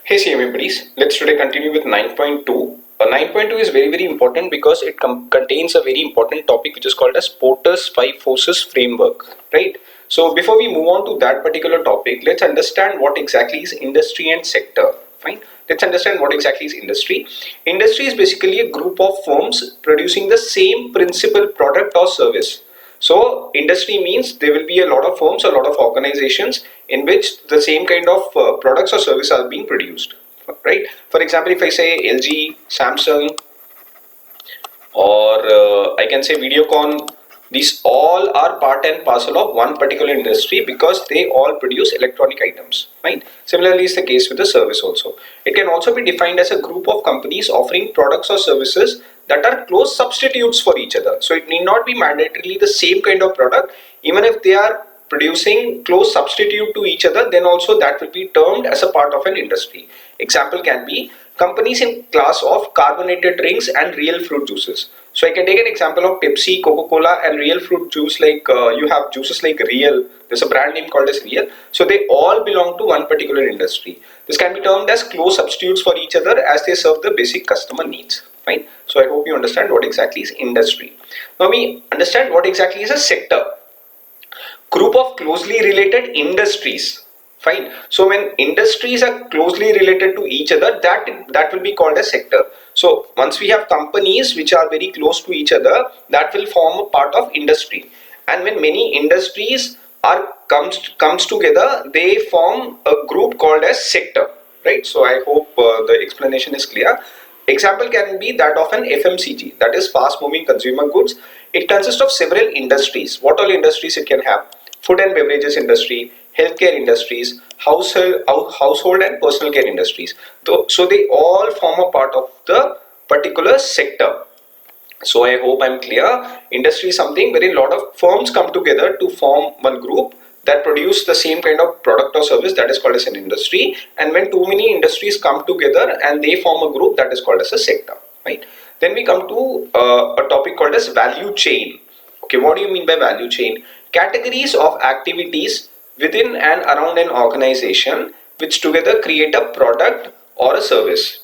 Hey CMA buddies, let's today continue with 9.2. 9.2 is very important because it contains a very important topic which is called as Porter's 5 forces framework, right? So before we move on to that particular topic, let's understand what exactly is industry and sector. Fine. Let's understand what exactly is industry. Industry is basically a group of firms producing the same principal product or service. So industry means there will be a lot of firms, a lot of organizations in which the same kind of products or services are being produced, right? For example, if I say LG, Samsung, or I can say Videocon, these all are part and parcel of one particular industry because they all produce electronic items, right? Similarly is the case with the service also. It can also be defined as a group of companies offering products or services that are close substitutes for each other. So it need not be mandatorily the same kind of product. Even if they are producing close substitute to each other, then also that will be termed as a part of an industry. Example can be companies in class of carbonated drinks and real fruit juices. So I can take an example of Pepsi, Coca-Cola and real fruit juice, like you have juices like Real. There's a brand name called as Real. So they all belong to one particular industry. This can be termed as close substitutes for each other as they serve the basic customer needs. Fine. So I hope you understand what exactly is industry. Now we understand what exactly is a sector. Group of closely related industries. Fine. So when industries are closely related to each other, that will be called a sector. So once we have companies which are very close to each other, that will form a part of industry. And when many industries are comes together, they form a group called as sector, right? So I hope the explanation is clear. Example can be that of an FMCG, that is fast moving consumer goods. It consists of several industries. What all industries it can have? Food and beverages industry, healthcare industries, household and personal care industries. So they all form a part of the particular sector. So I hope I'm clear. Industry is something where a lot of firms come together to form one group that produce the same kind of product or service, that is called as an industry. And when too many industries come together and they form a group, that is called as a sector, right? Then we come to a topic called as value chain. Okay, what do you mean by value chain? Categories of activities within and around an organization which together create a product or a service.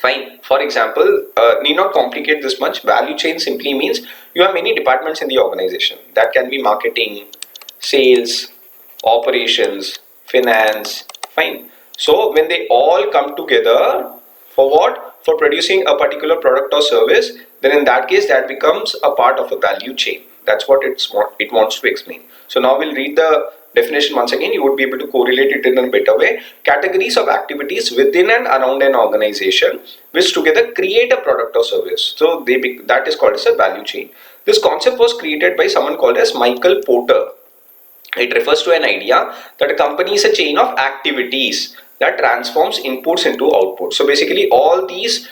Fine. For example, need not complicate this much. Value chain simply means you have many departments in the organization. That can be marketing, sales, operations, finance. Fine. So when they all come together for what? For producing a particular product or service, then in that case that becomes a part of a value chain. That's what it wants to explain. So now we'll read the definition once again. You would be able to correlate it in a better way. Categories of activities within and around an organization which together create a product or service. So that is called as a value chain. This concept was created by someone called as Michael Porter. It refers to an idea that a company is a chain of activities that transforms inputs into outputs. So basically all these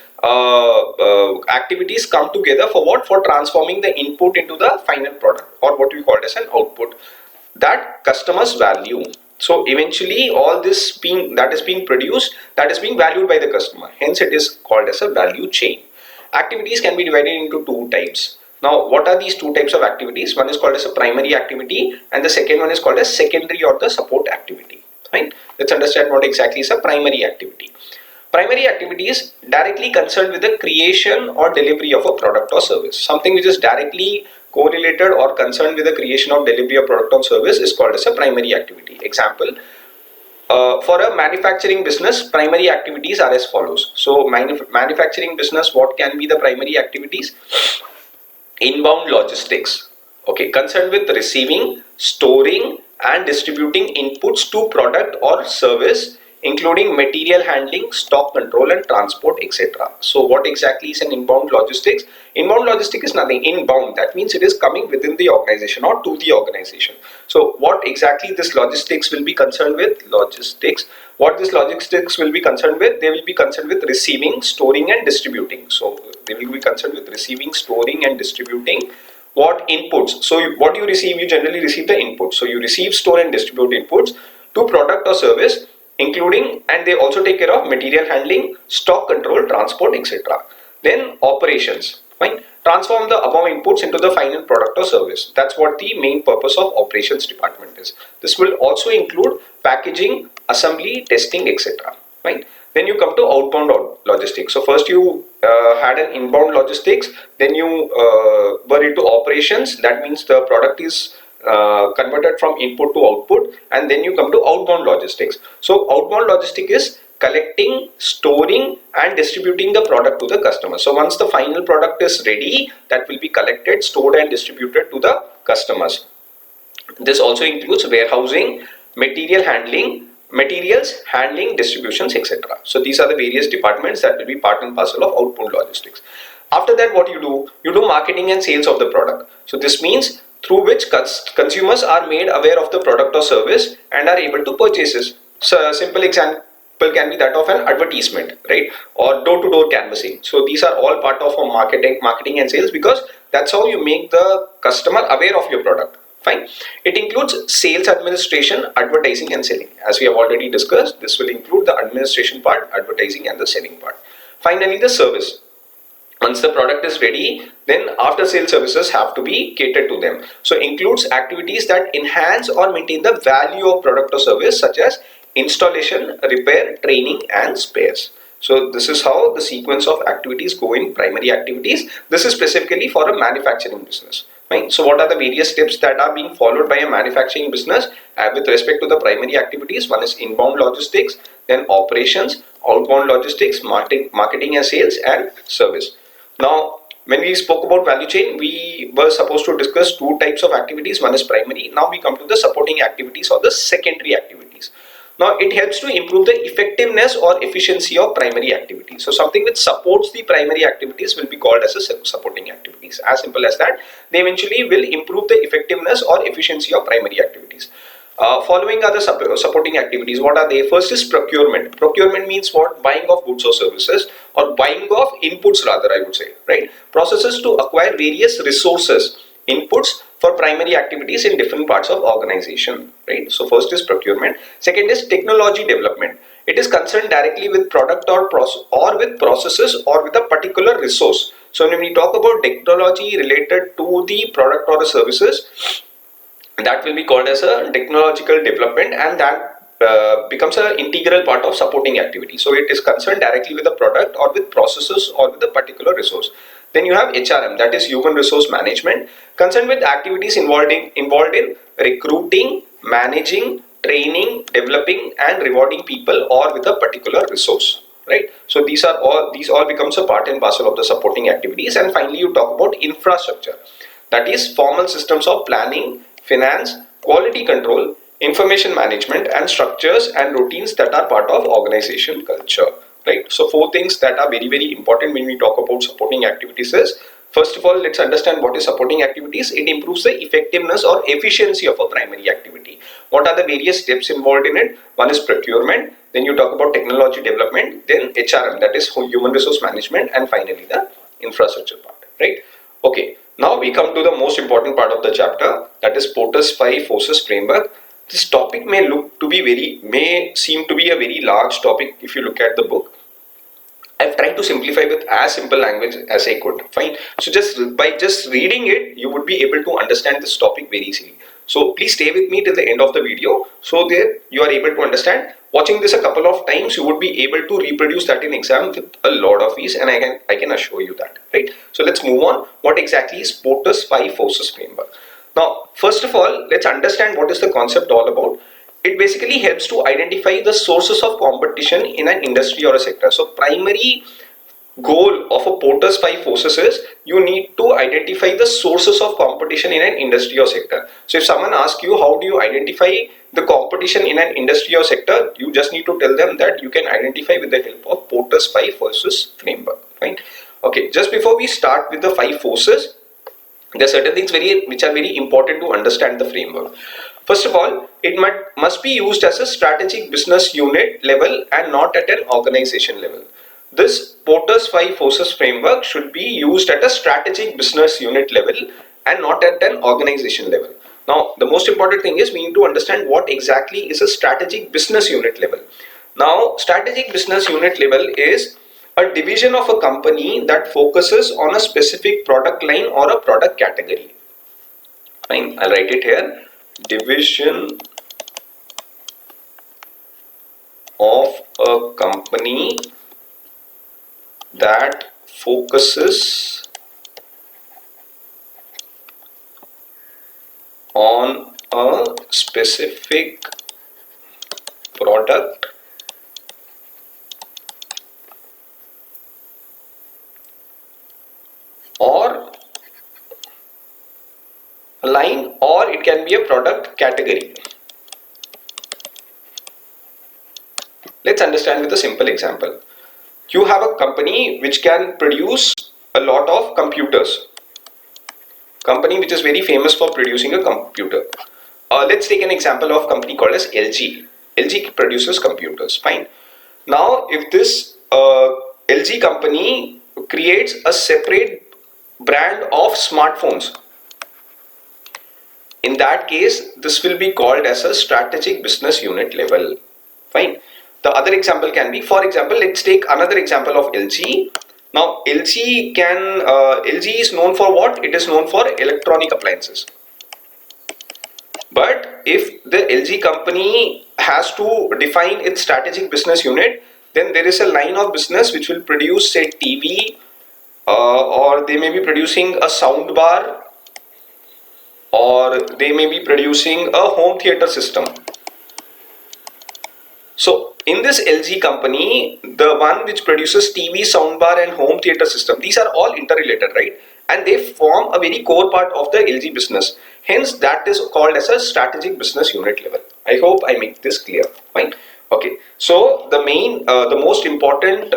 activities come together for what? For transforming the input into the final product, or what we call as an output that customers value. So eventually all this that is being produced, that is being valued by the customer. Hence it is called as a value chain. Activities can be divided into two types. Now what are these two types of activities? One is called as a primary activity and the second one is called as secondary or the support activity. Fine. Let's understand what exactly is a primary activity. Primary activity is directly concerned with the creation or delivery of a product or service. Something which is directly correlated or concerned with the creation or delivery of product or service is called as a primary activity. Example, for a manufacturing business, primary activities are as follows. So manufacturing business, what can be the primary activities? Inbound logistics, okay, concerned with receiving, storing and distributing inputs to product or service, including material handling, stock control and transport, etc. So what exactly is an inbound logistics? Inbound logistics is nothing. Inbound, that means it is coming within the organization or to the organization. So what exactly this logistics will be concerned with? What this logistics will be concerned with? They will be concerned with receiving, storing and distributing. So they will be concerned with receiving, storing and distributing what inputs. So what you receive, you generally receive the inputs. So you receive, store and distribute inputs to product or service, including, and they also take care of material handling, stock control, transport, etc. Then operations. Fine. Transform the above inputs into the final product or service. That's what the main purpose of operations department is. This will also include packaging, assembly, testing, etc. Right? Then you come to outbound logistics. So first you had an inbound logistics, then you were into operations. That means the product is converted from input to output, and then you come to outbound logistics. So outbound logistics is collecting, storing and distributing the product to the customer. So once the final product is ready, that will be collected, stored and distributed to the customers. This also includes warehousing, materials handling, distributions, etc. So these are the various departments that will be part and parcel of outbound logistics. After that, what you do marketing and sales of the product. So this means through which consumers are made aware of the product or service and are able to purchase it. So a simple example can be that of an advertisement, right, or door-to-door canvassing. So these are all part of marketing and sales, because that's how you make the customer aware of your product. Fine. It includes sales administration, advertising and selling. As we have already discussed, this will include the administration part, advertising and the selling part. Finally, the service. Once the product is ready, then after sales services have to be catered to them. So includes activities that enhance or maintain the value of product or service, such as installation, repair, training and spares. So this is how the sequence of activities go in primary activities. This is specifically for a manufacturing business. Right? So what are the various steps that are being followed by a manufacturing business with respect to the primary activities? One is inbound logistics, then operations, outbound logistics, marketing and sales and service. Now, when we spoke about value chain, we were supposed to discuss two types of activities. One is primary. Now we come to the supporting activities or the secondary activities. Now it helps to improve the effectiveness or efficiency of primary activities. So something which supports the primary activities will be called as a supporting activities. As simple as that. They eventually will improve the effectiveness or efficiency of primary activities. Following are the supporting activities. What are they? First is procurement. Procurement means what? Buying of goods or services, or buying of inputs rather, I would say, right? Processes to acquire various resources, inputs for primary activities in different parts of organization, right? So first is procurement. Second is technology development. It is concerned directly with product or with processes or with a particular resource. So when we talk about technology related to the product or the services, that will be called as a technological development, and that becomes an integral part of supporting activity. So it is concerned directly with the product or with processes or with a particular resource. Then you have HRM, that is human resource management, concerned with activities involved in recruiting, managing, training, developing and rewarding people or with a particular resource, right? So these all becomes a part and parcel of the supporting activities. And finally you talk about infrastructure, that is formal systems of planning, finance, quality control, information management and structures and routines that are part of organization culture, right? So four things that are very, very important when we talk about supporting activities is, first of all, let's understand what is supporting activities. It improves the effectiveness or efficiency of a primary activity. What are the various steps involved in it? One is procurement, then you talk about technology development, then HRM, that is human resource management, and finally the infrastructure part, right? Okay, now we come to the most important part of the chapter, that is Porter's 5 forces framework. This topic may seem to be a very large topic if you look at the book. I've tried to simplify with as simple language as I could. Fine. So by just reading it, you would be able to understand this topic very easily. So please stay with me till the end of the video, so that you are able to understand. Watching this a couple of times, you would be able to reproduce that in exam with a lot of ease, and I can assure you that, right? So let's move on. What exactly is Porter's 5 forces framework? Now, first of all, let's understand what is the concept all about. It basically helps to identify the sources of competition in an industry or a sector. So primary goal of a Porter's 5 forces is you need to identify the sources of competition in an industry or sector. So if someone asks you how do you identify the competition in an industry or sector, you just need to tell them that you can identify with the help of Porter's 5 forces framework, right? Okay, just before we start with the 5 forces, there are certain things which are very important to understand the framework. First of all, it must be used as a strategic business unit level and not at an organization level. This Porter's 5 forces framework should be used at a strategic business unit level and not at an organization level. Now, the most important thing is we need to understand what exactly is a strategic business unit level. Now, strategic business unit level is a division of a company that focuses on a specific product line or a product category. Fine, I'll write it here. Division of a a company that focuses on a specific product or a line, or it can be a product category. Let's understand with a simple example. You have a company which can produce a lot of computers. Company which is very famous for producing a computer. Let's take an example of company called as LG. LG produces computers. Fine. Now, if this LG company creates a separate brand of smartphones, in that case, this will be called as a strategic business unit level. Fine. The other example can be, for example, let's take another example of LG. Now, LG is known for what? It is known for electronic appliances. But if the LG company has to define its strategic business unit, then there is a line of business which will produce, say, TV, or they may be producing a sound bar, or they may be producing a home theater system. So in this LG company, the one which produces TV, soundbar and home theater system, these are all interrelated, right? And they form a very core part of the LG business. Hence, that is called as a strategic business unit level. I hope I make this clear. Fine. Okay. So the most important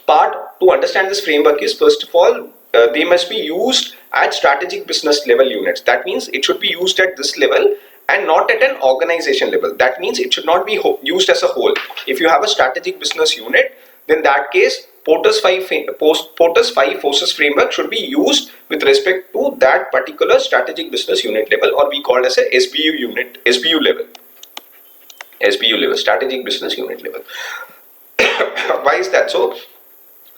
part to understand this framework is, first of all, they must be used at strategic business level units. That means it should be used at this level and not at an organization level. That means it should not be used as a whole. If you have a strategic business unit, then that case Porter's 5 forces framework should be used with respect to that particular strategic business unit level, or we call as a SBU level, strategic business unit level. Why is that so?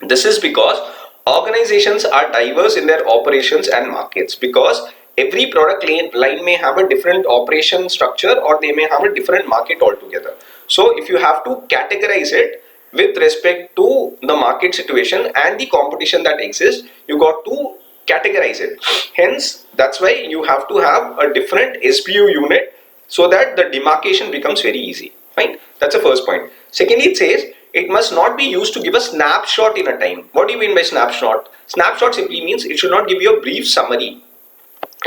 This is because organizations are diverse in their operations and markets, because every product line may have a different operation structure, or they may have a different market altogether. So if you have to categorize it with respect to the market situation and the competition that exists, you got to categorize it. Hence, that's why you have to have a different SBU unit so that the demarcation becomes very easy. Fine. That's the first point. Secondly, it says it must not be used to give a snapshot in a time. What do you mean by snapshot? Snapshot simply means it should not give you a brief summary.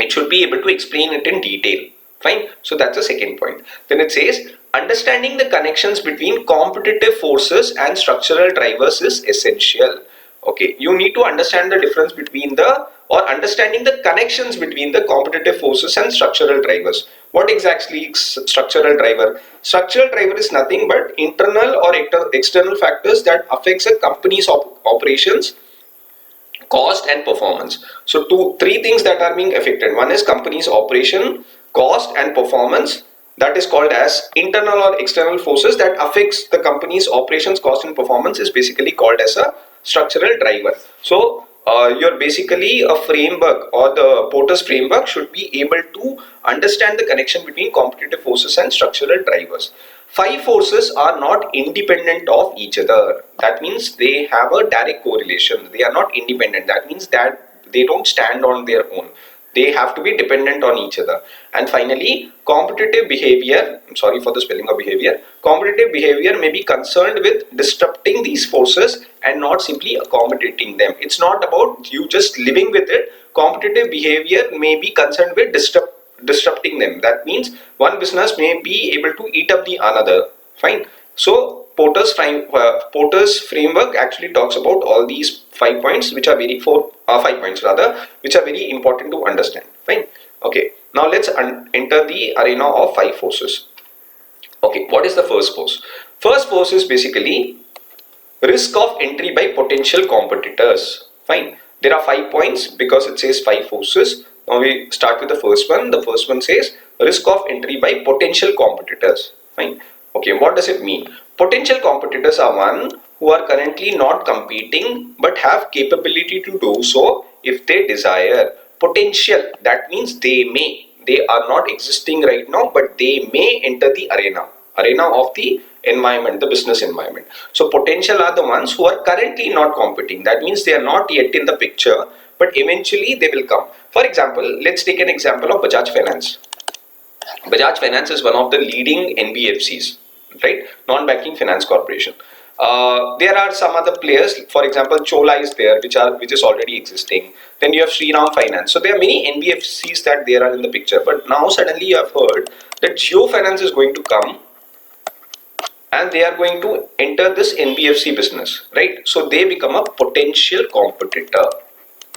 It should be able to explain it in detail. Fine. So that's the second point. Then it says understanding the connections between competitive forces and structural drivers is essential. Okay, you need to understand the difference between understanding the connections between the competitive forces and structural drivers. What exactly is structural driver? Structural driver is nothing but internal or external factors that affects a company's operations, cost and performance. So three things that are being affected. One is company's operation, cost and performance. That is called as internal or external forces that affects the company's operations, cost and performance is basically called as a structural driver. So you're basically a framework, or the Porter's framework should be able to understand the connection between competitive forces and structural drivers. 5 forces are not independent of each other. That means they have a direct correlation. They are not independent. That means that they don't stand on their own. They have to be dependent on each other. And finally, competitive behavior, I'm sorry for the spelling of behavior, competitive behavior may be concerned with disrupting these forces and not simply accommodating them. It's not about you just living with it. Competitive behavior may be concerned with disrupting them. That means one business may be able to eat up the another. Fine. So Porter's framework actually talks about all these 5 points, which are 5 points rather, which are very important to understand. Fine. Okay. Now let's enter the arena of 5 forces. Okay. What is the first force? First force is basically risk of entry by potential competitors. Fine. There are 5 points because it says 5 forces. Now we start with the first one. The first one says risk of entry by potential competitors. Fine. Okay, what does it mean? Potential competitors are one who are currently not competing but have capability to do so if they desire. Potential, that means they may. They are not existing right now, but they may enter the arena. arena of the environment, the business environment. So potential are the ones who are currently not competing. That means they are not yet in the picture, but eventually they will come. For example, let's take an example of Bajaj Finance. Bajaj Finance is one of the leading NBFCs, right? Non-banking finance corporation. There are some other players. For example, Chola is there, which is already existing. Then you have Shriram Finance. So there are many NBFCs that there are in the picture. But now suddenly you have heard that Geo Finance is going to come, and they are going to enter this NBFC business, right? So they become a potential competitor,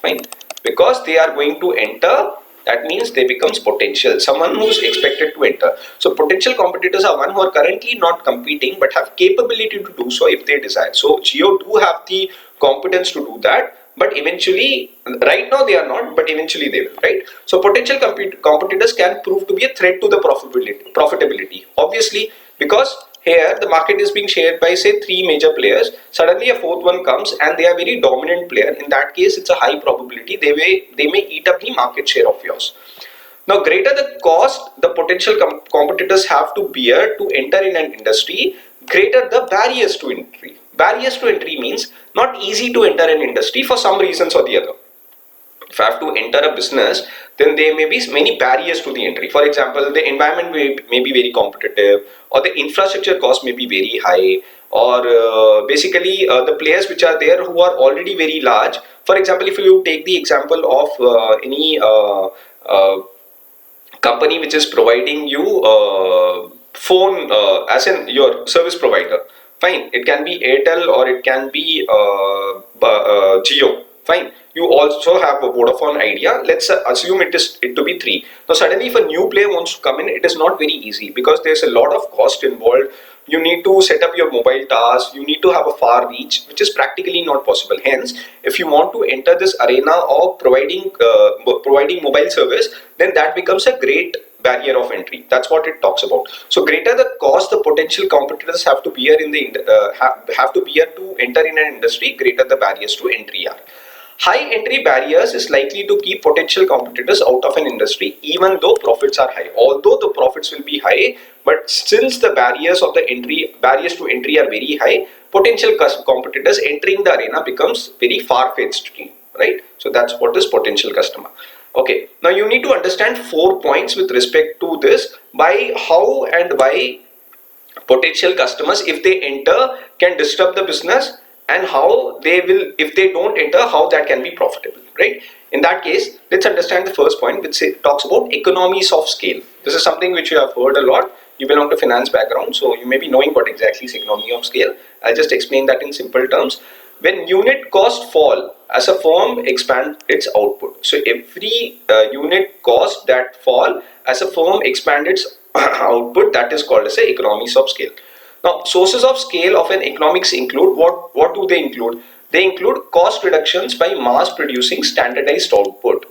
fine, because they are going to enter. That means they becomes potential, someone who's expected to enter. So potential competitors are one who are currently not competing but have capability to do so if they desire. So Geo do have the competence to do that, but eventually, right now they are not, but eventually they will, right? So potential competitors can prove to be a threat to the profitability, obviously, because here the market is being shared by say 3 major players. Suddenly a 4th one comes and they are very dominant player. In that case, it's a high probability they may eat up the market share of yours. Now, greater the cost the potential competitors have to bear to enter in an industry, greater the barriers to entry. Barriers to entry means not easy to enter an industry for some reasons or the other. If I have to enter a business, then there may be many barriers to the entry. For example, the environment may be very competitive, or the infrastructure cost may be very high, or basically the players which are there who are already very large. For example, if you take the example of any company which is providing you phone as in your service provider, fine, it can be Airtel or it can be Geo, fine. You also have a Vodafone Idea. Let's assume it to be 3. Now suddenly if a new player wants to come in, it is not very easy because there's a lot of cost involved. You need to set up your mobile towers, you need to have a far reach, which is practically not possible. Hence, if you want to enter this arena of providing mobile service, then that becomes a great barrier of entry. That's what it talks about. So greater the cost the potential competitors have to bear to enter in an industry, greater the barriers to entry are. High entry barriers is likely to keep potential competitors out of an industry even though profits are high. Although the profits will be high, but since the barriers to entry are very high, potential competitors entering the arena becomes very far-fetched, right? So that's what is potential customer. Okay, now you need to understand 4 points with respect to this, by how and why potential customers, if they enter, can disrupt the business, and how they will, if they don't enter, how that can be profitable, right? In that case, let's understand the first point, which talks about economies of scale. This is something which you have heard a lot. You belong to finance background, so you may be knowing what exactly is economy of scale. I'll just explain that in simple terms. When unit cost fall, as a firm expand its output. So every unit cost that fall, as a firm expand its output, that is called as a economies of scale. Now, sources of scale of an economics include what do they include? They include cost reductions by mass producing standardized output.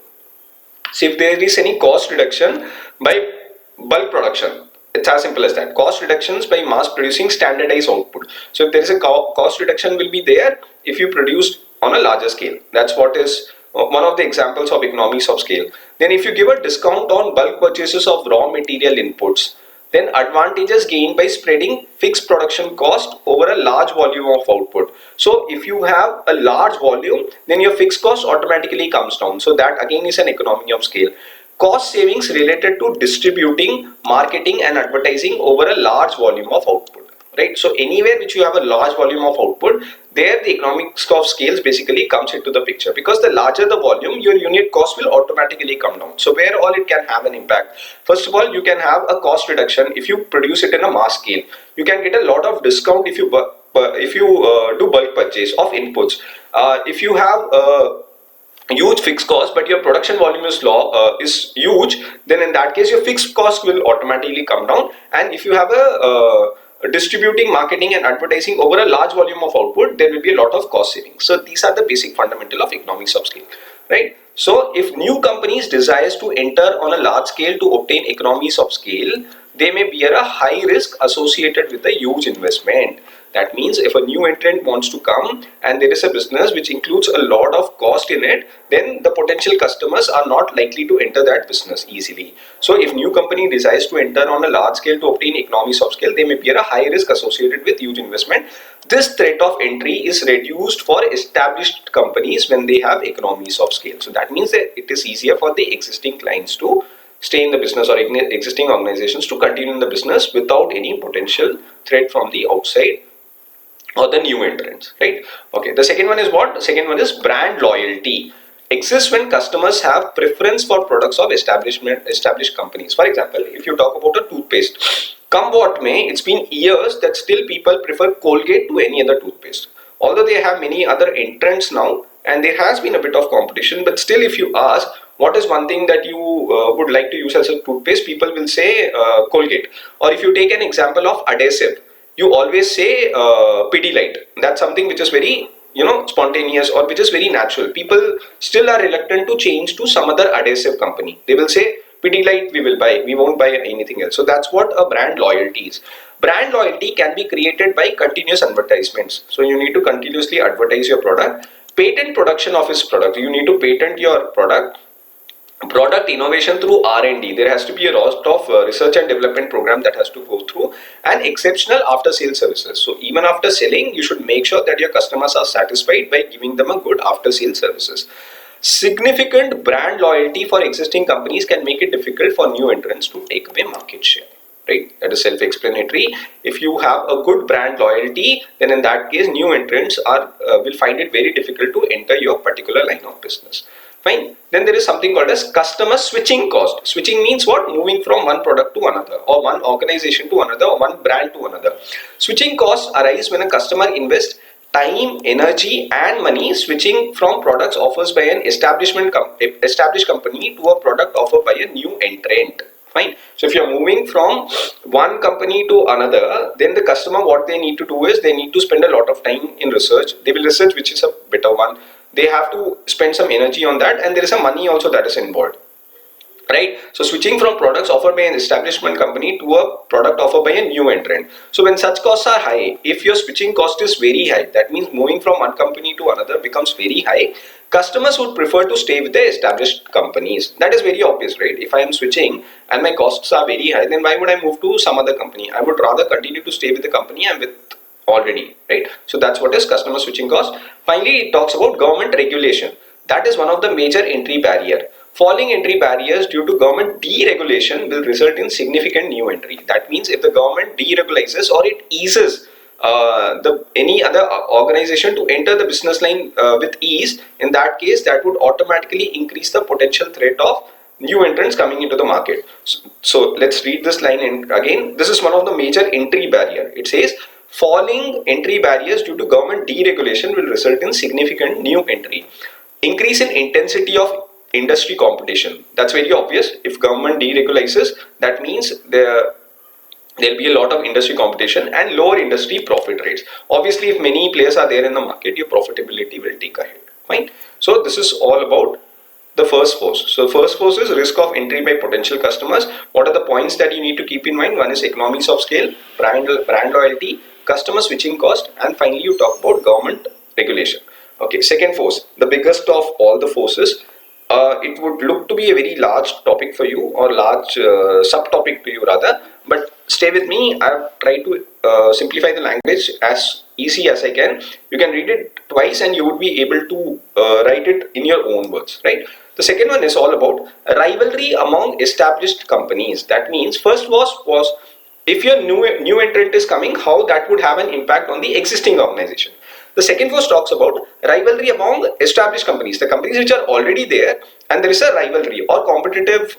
So if there is any cost reduction by bulk production, it's as simple as that. Cost reductions by mass producing standardized output. So if there is a cost reduction will be there if you produce on a larger scale. That's what is one of the examples of economies of scale. Then if you give a discount on bulk purchases of raw material inputs, then advantages gained by spreading fixed production cost over a large volume of output. So if you have a large volume, then your fixed cost automatically comes down. So that again is an economy of scale. Cost savings related to distributing, marketing and advertising over a large volume of output. Right? So anywhere which you have a large volume of output, there the economics of scales basically comes into the picture, because the larger the volume, your unit cost will automatically come down. So where all it can have an impact? First of all, you can have a cost reduction if you produce it in a mass scale. You can get a lot of discount if you do bulk purchase of inputs. If you have huge fixed cost but your production volume is huge, then in that case your fixed cost will automatically come down. And if you have a distributing, marketing and advertising over a large volume of output, there will be a lot of cost savings. So these are the basic fundamental of economics of scale, right? So if new companies desires to enter on a large scale to obtain economies of scale, they may bear a high risk associated with a huge investment. That means if a new entrant wants to come and there is a business which includes a lot of cost in it, then the potential customers are not likely to enter that business easily. So if new company decides to enter on a large scale to obtain economies of scale, they may bear a high risk associated with huge investment. This threat of entry is reduced for established companies when they have economies of scale. So that means that it is easier for the existing clients to stay in the business, or existing organizations to continue in the business without any potential threat from the outside or the new entrants, right? Okay, the second one is what? The second one is brand loyalty. Exists when customers have preference for products of established companies. For example, if you talk about a toothpaste, come what may, it's been years that still people prefer Colgate to any other toothpaste. Although they have many other entrants now, and there has been a bit of competition, but still, if you ask what is one thing that you would like to use as a toothpaste, people will say Colgate. Or if you take an example of adhesive, you always say Pidilite. That's something which is very spontaneous, or which is very natural. People still are reluctant to change to some other adhesive company. They will say Pidilite we will buy, we won't buy anything else. So that's what a brand loyalty is. Brand loyalty can be created by continuous advertisements. So you need to continuously advertise your product. Patent production of his product. You need to patent your product. Product innovation through R&D. There has to be a lot of research and development program that has to go through, and exceptional after sales services. So even after selling, you should make sure that your customers are satisfied by giving them a good after sales services. Significant brand loyalty for existing companies can make it difficult for new entrants to take away market share. Right? That is self-explanatory. If you have a good brand loyalty, then in that case, new entrants will find it very difficult to enter your particular line of business. Fine. Then there is something called as customer switching cost. Switching means what? Moving from one product to another, or one organization to another, or one brand to another. Switching costs arise when a customer invests time, energy, and money switching from products offered by an established company to a product offered by a new entrant. Fine. So if you're moving from one company to another, then the customer, what they need to do is they need to spend a lot of time in research. They will research which is a better one. They have to spend some energy on that, and there is some money also that is involved. Right? So switching from products offered by an establishment company to a product offered by a new entrant. So when such costs are high, if your switching cost is very high, that means moving from one company to another becomes very high. Customers would prefer to stay with the established companies. That is very obvious, right? If I am switching and my costs are very high, then why would I move to some other company? I would rather continue to stay with the company I'm with already, right? So that's what is customer switching cost. Finally, it talks about government regulation. That is one of the major entry barrier. Falling entry barriers due to government deregulation will result in significant new entry. That means if the government deregularizes or it eases any other organization to enter the business line with ease, in that case, that would automatically increase the potential threat of new entrants coming into the market. So let's read this line again. This is one of the major entry barrier. It says, falling entry barriers due to government deregulation will result in significant new entry. Increase in intensity of industry competition. That's very obvious. If government deregularizes, that means there'll be a lot of industry competition and lower industry profit rates. Obviously, if many players are there in the market, your profitability will take a hit. Fine. So this is all about the first force. So first force is risk of entry by potential customers. What are the points that you need to keep in mind? One is economies of scale, brand loyalty, customer switching cost, and finally you talk about government regulation. Okay, second force, the biggest of all the forces. It would look to be a very large topic for you, or large subtopic to you rather, but stay with me. I've tried to simplify the language as easy as I can. You can read it twice and you would be able to write it in your own words, right? The second one is all about rivalry among established companies. That means first was if your new entrant is coming, how that would have an impact on the existing organization. The second force talks about rivalry among established companies, the companies which are already there, and there is a rivalry or competitive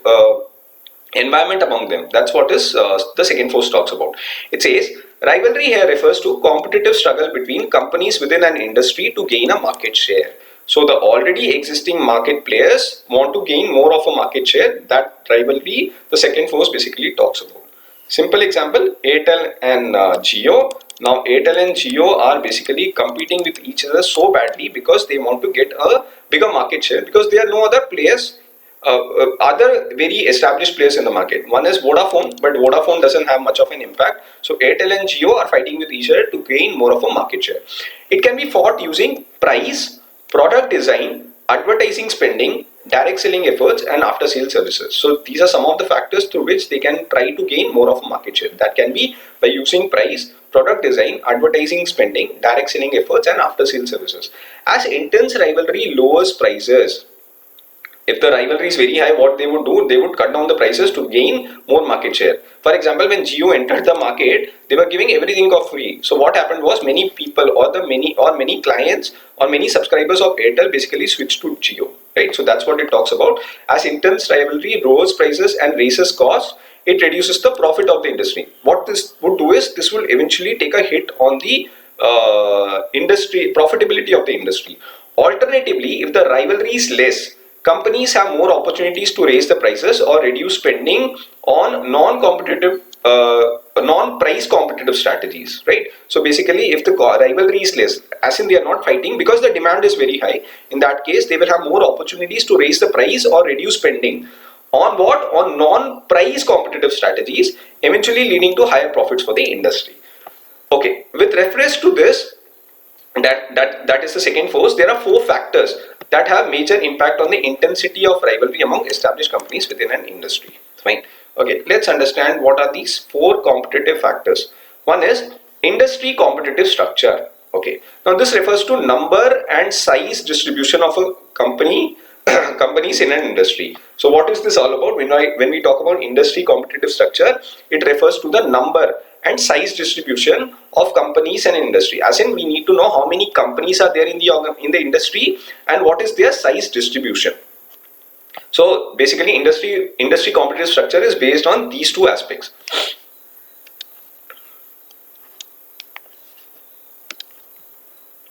environment among them. That's what is the second force talks about. It says rivalry here refers to competitive struggle between companies within an industry to gain a market share. So the already existing market players want to gain more of a market share. That rivalry, the second force basically talks about. Simple example, Airtel and Jio. Now Airtel and Jio are basically competing with each other so badly because they want to get a bigger market share, because there are no other players other very established players in the market. One is Vodafone, but Vodafone doesn't have much of an impact. So Airtel and Jio are fighting with each other to gain more of a market share. It can be fought using price, product design, advertising spending, direct selling efforts, and after sales services. So these are some of the factors through which they can try to gain more of a market share. That can be by using price, product design, advertising spending, direct selling efforts, and after sales services. As intense rivalry lowers prices, if the rivalry is very high, what they would do, they would cut down the prices to gain more market share. For example, when Jio entered the market, they were giving everything for free. So what happened was many people or many clients or many subscribers of Airtel basically switched to Jio, right? So that's what it talks about. As intense rivalry lowers prices and raises costs, it reduces the profit of the industry. What this would do is this will eventually take a hit on the industry profitability of the industry. Alternatively, if the rivalry is less, companies have more opportunities to raise the prices or reduce spending on non-price competitive strategies, right? So basically, if the rivalry is less, as in they are not fighting because the demand is very high, in that case, they will have more opportunities to raise the price or reduce spending on what? On non-price competitive strategies, eventually leading to higher profits for the industry. Okay, with reference to this, that is the second force. There are four factors that have major impact on the intensity of rivalry among established companies within an industry. Fine. Okay, let's understand what are these four competitive factors. One is industry competitive structure. Okay, now this refers to number and size distribution of a companies in an industry. So what is this all about? When we talk about industry competitive structure, it refers to the number and size distribution of companies and industry. As in, we need to know how many companies are there in the industry and what is their size distribution. So basically, industry competitive structure is based on these two aspects.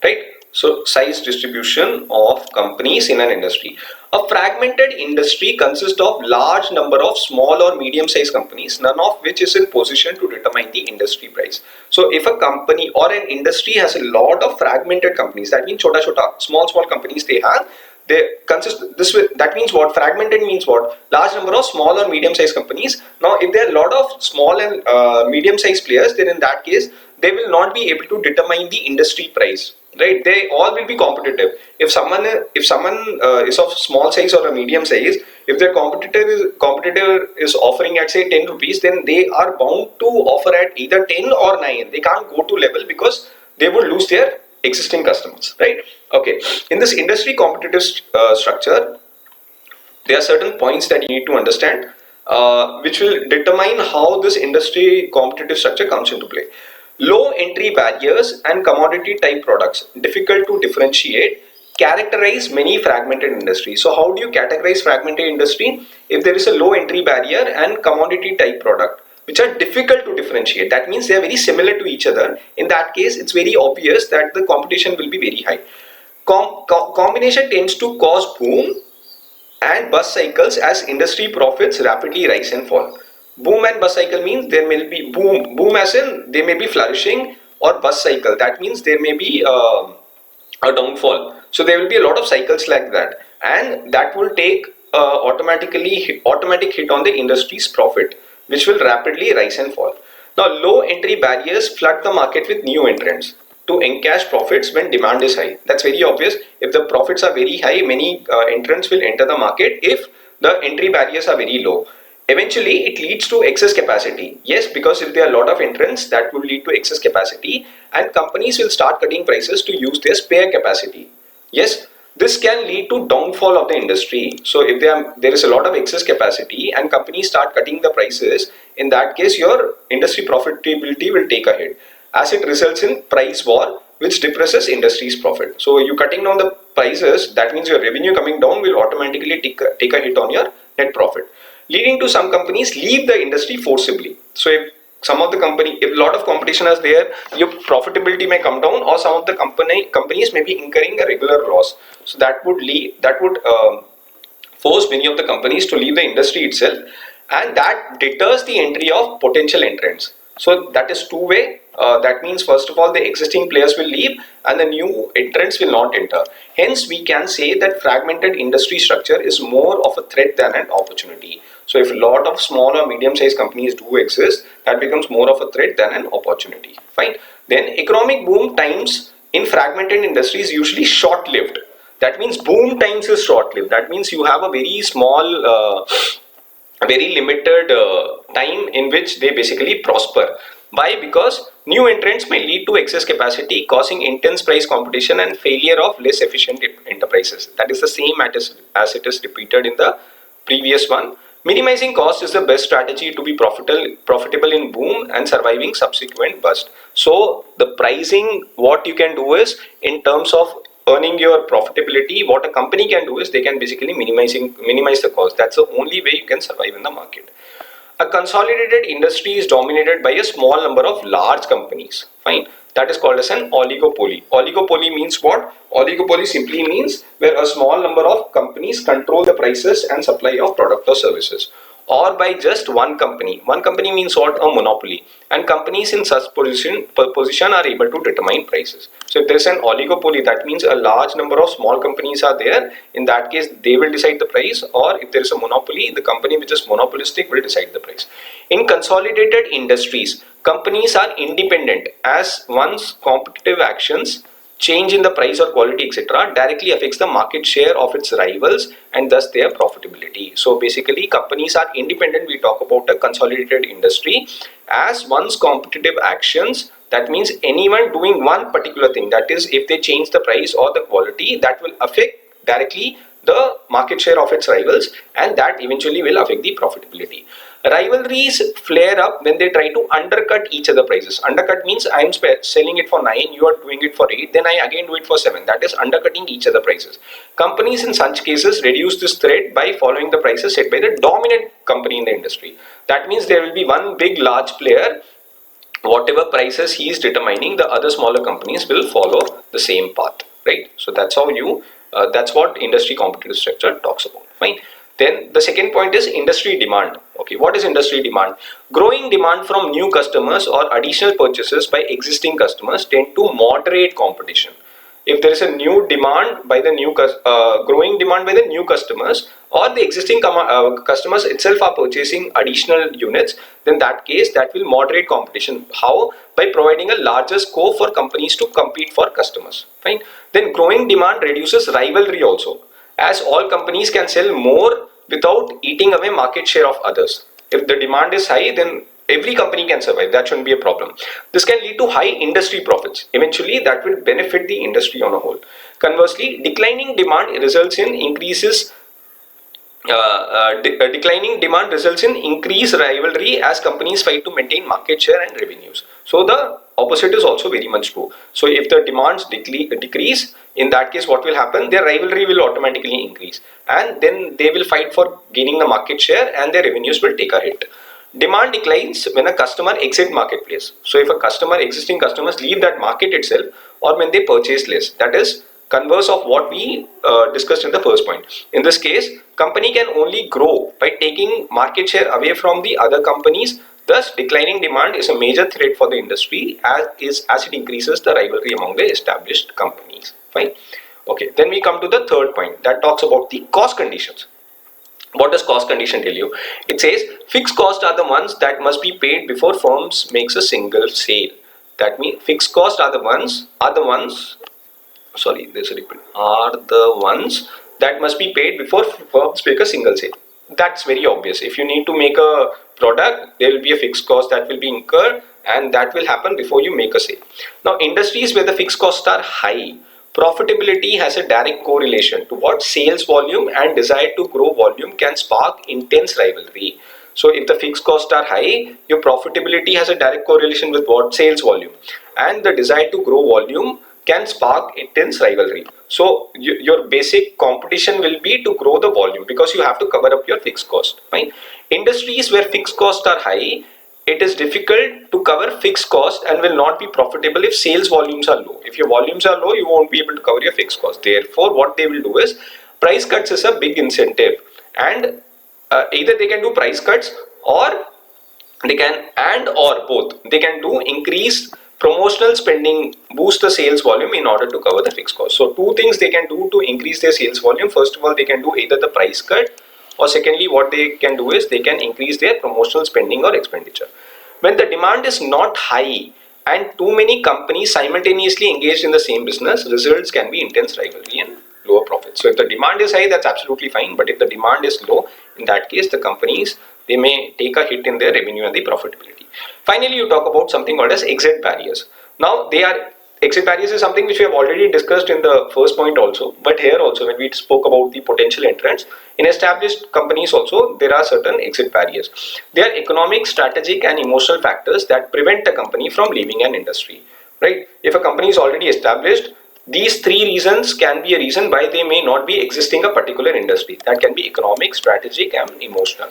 Right? So size distribution of companies in an industry. A fragmented industry consists of large number of small or medium sized companies, none of which is in position to determine the industry price. So if a company or an industry has a lot of fragmented companies, that means small companies they have, that means what? Fragmented means what? Large number of small or medium sized companies. Now if there are a lot of small and medium sized players, then in that case they will not be able to determine the industry price, right? They all will be competitive. If someone is of small size or a medium size, if their competitor is offering at say 10 rupees, then they are bound to offer at either 10 or 9. They can't go to level because they would lose their existing customers, right? Okay, in this industry competitive structure, there are certain points that you need to understand, which will determine how this industry competitive structure comes into play. Low entry barriers and commodity type products, difficult to differentiate, characterize many fragmented industries. So how do you categorize fragmented industry? If there is a low entry barrier and commodity type product, which are difficult to differentiate, that means they are very similar to each other. In that case, it's very obvious that the competition will be very high. Combination tends to cause boom and bust cycles as industry profits rapidly rise and fall. Boom and bust cycle means there may be boom as in they may be flourishing, or bust cycle, that means there may be a downfall. So there will be a lot of cycles like that, and that will take automatic hit on the industry's profit, which will rapidly rise and fall. Now low entry barriers flood the market with new entrants to encash profits when demand is high. That's very obvious. If the profits are very high, many entrants will enter the market if the entry barriers are very low. Eventually, it leads to excess capacity. Yes, because if there are a lot of entrants, that will lead to excess capacity, and companies will start cutting prices to use their spare capacity. Yes, this can lead to downfall of the industry. So if there is a lot of excess capacity and companies start cutting the prices, in that case, your industry profitability will take a hit, as it results in price war, which depresses industry's profit. So you cutting down the prices, that means your revenue coming down will automatically take a hit on your net profit, leading to some companies leave the industry forcibly. So if a lot of competition is there, your profitability may come down, or some of the companies may be incurring a regular loss. So that would force many of the companies to leave the industry itself, and that deters the entry of potential entrants. So that is two-way. That means first of all the existing players will leave and the new entrants will not enter. Hence we can say that fragmented industry structure is more of a threat than an opportunity. So if a lot of small or medium-sized companies do exist, that becomes more of a threat than an opportunity. Fine. Then economic boom times in fragmented industries usually short-lived. That means boom times is short-lived. That means you have a very small very limited time in which they basically prosper. Why? Because new entrants may lead to excess capacity, causing intense price competition and failure of less efficient enterprises. That is the same as it is repeated in the previous one. Minimizing cost is the best strategy to be profitable in boom and surviving subsequent bust. So the pricing, what you can do is in terms of earning your profitability, what a company can do is they can basically minimize the cost. That's the only way you can survive in the market. A consolidated industry is dominated by a small number of large companies. Fine. That is called as an oligopoly. Oligopoly means what? Oligopoly simply means where a small number of companies control the prices and supply of product or services, or by just one company. One company means what? A monopoly. And companies in such position are able to determine prices. So if there is an oligopoly, that means a large number of small companies are there. In that case, they will decide the price. Or if there is a monopoly, the company which is monopolistic will decide the price. In consolidated industries, companies are independent as one's competitive actions, change in the price or quality, etc., directly affects the market share of its rivals and thus their profitability. So basically companies are independent. We talk about a consolidated industry as one's competitive actions. That means anyone doing one particular thing, that is if they change the price or the quality, that will affect directly the market share of its rivals and that eventually will affect the profitability. Rivalries flare up when they try to undercut each other prices. Undercut means I am selling it for 9, you are doing it for 8, then I again do it for 7. That is undercutting each other prices. Companies in such cases reduce this threat by following the prices set by the dominant company in the industry. That means there will be one big large player. Whatever prices he is determining, the other smaller companies will follow the same path, right? So that's how that's what industry competitive structure talks about. Fine. Then the second point is industry demand. Okay, what is industry demand? Growing demand from new customers or additional purchases by existing customers tend to moderate competition. If there is a new demand by the growing demand by the new customers, or the existing customers itself are purchasing additional units, then that case that will moderate competition. How? By providing a larger scope for companies to compete for customers. Fine. Then growing demand reduces rivalry also, as all companies can sell more without eating away market share of others. If the demand is high, then every company can survive. That shouldn't be a problem. This can lead to high industry profits. Eventually, that will benefit the industry on a whole. Conversely, declining demand results in declining demand results in increased rivalry as companies fight to maintain market share and revenues. So the opposite is also very much true. So if the demands decrease, in that case what will happen? Their rivalry will automatically increase and then they will fight for gaining the market share and their revenues will take a hit. Demand declines when a customer exit marketplace. So if existing customers leave that market itself, or when they purchase less, that is converse of what we discussed in the first point. In this case, company can only grow by taking market share away from the other companies. Thus, declining demand is a major threat for the industry as it increases the rivalry among the established companies. Fine. Okay. Then we come to the third point that talks about the cost conditions. What does cost condition tell you? It says fixed costs are the ones that must be paid before firms makes a single sale. That means fixed costs are the ones sorry, there's a repeat, are the ones that must be paid before firms make a single sale. That's very obvious. If you need to make a product, there will be a fixed cost that will be incurred and that will happen before you make a sale. Now, industries where the fixed costs are high, profitability has a direct correlation to what sales volume, and desire to grow volume can spark intense rivalry. So if the fixed costs are high, your profitability has a direct correlation with what? Sales volume, and the desire to grow volume can spark intense rivalry. So your basic competition will be to grow the volume because you have to cover up your fixed cost. Fine. Industries where fixed costs are high, it is difficult to cover fixed cost and will not be profitable if sales volumes are low. If your volumes are low, you won't be able to cover your fixed cost. Therefore, what they will do is price cuts is a big incentive, and either they can do price cuts or they can, and or both, they can do increase promotional spending, boost the sales volume in order to cover the fixed cost. So two things they can do to increase their sales volume. First of all, they can do either the price cut, or secondly what they can do is they can increase their promotional spending or expenditure. When the demand is not high and too many companies simultaneously engaged in the same business, results can be intense rivalry and lower profits. So if the demand is high, that's absolutely fine. But if the demand is low, in that case, the companies, they may take a hit in their revenue and the profitability. Finally, you talk about something called as exit barriers. Now, exit barriers is something which we have already discussed in the first point also. But here also, when we spoke about the potential entrants, in established companies also, there are certain exit barriers. They are economic, strategic, and emotional factors that prevent a company from leaving an industry. Right? If a company is already established, these three reasons can be a reason why they may not be existing a particular industry. That can be economic, strategic, and emotional.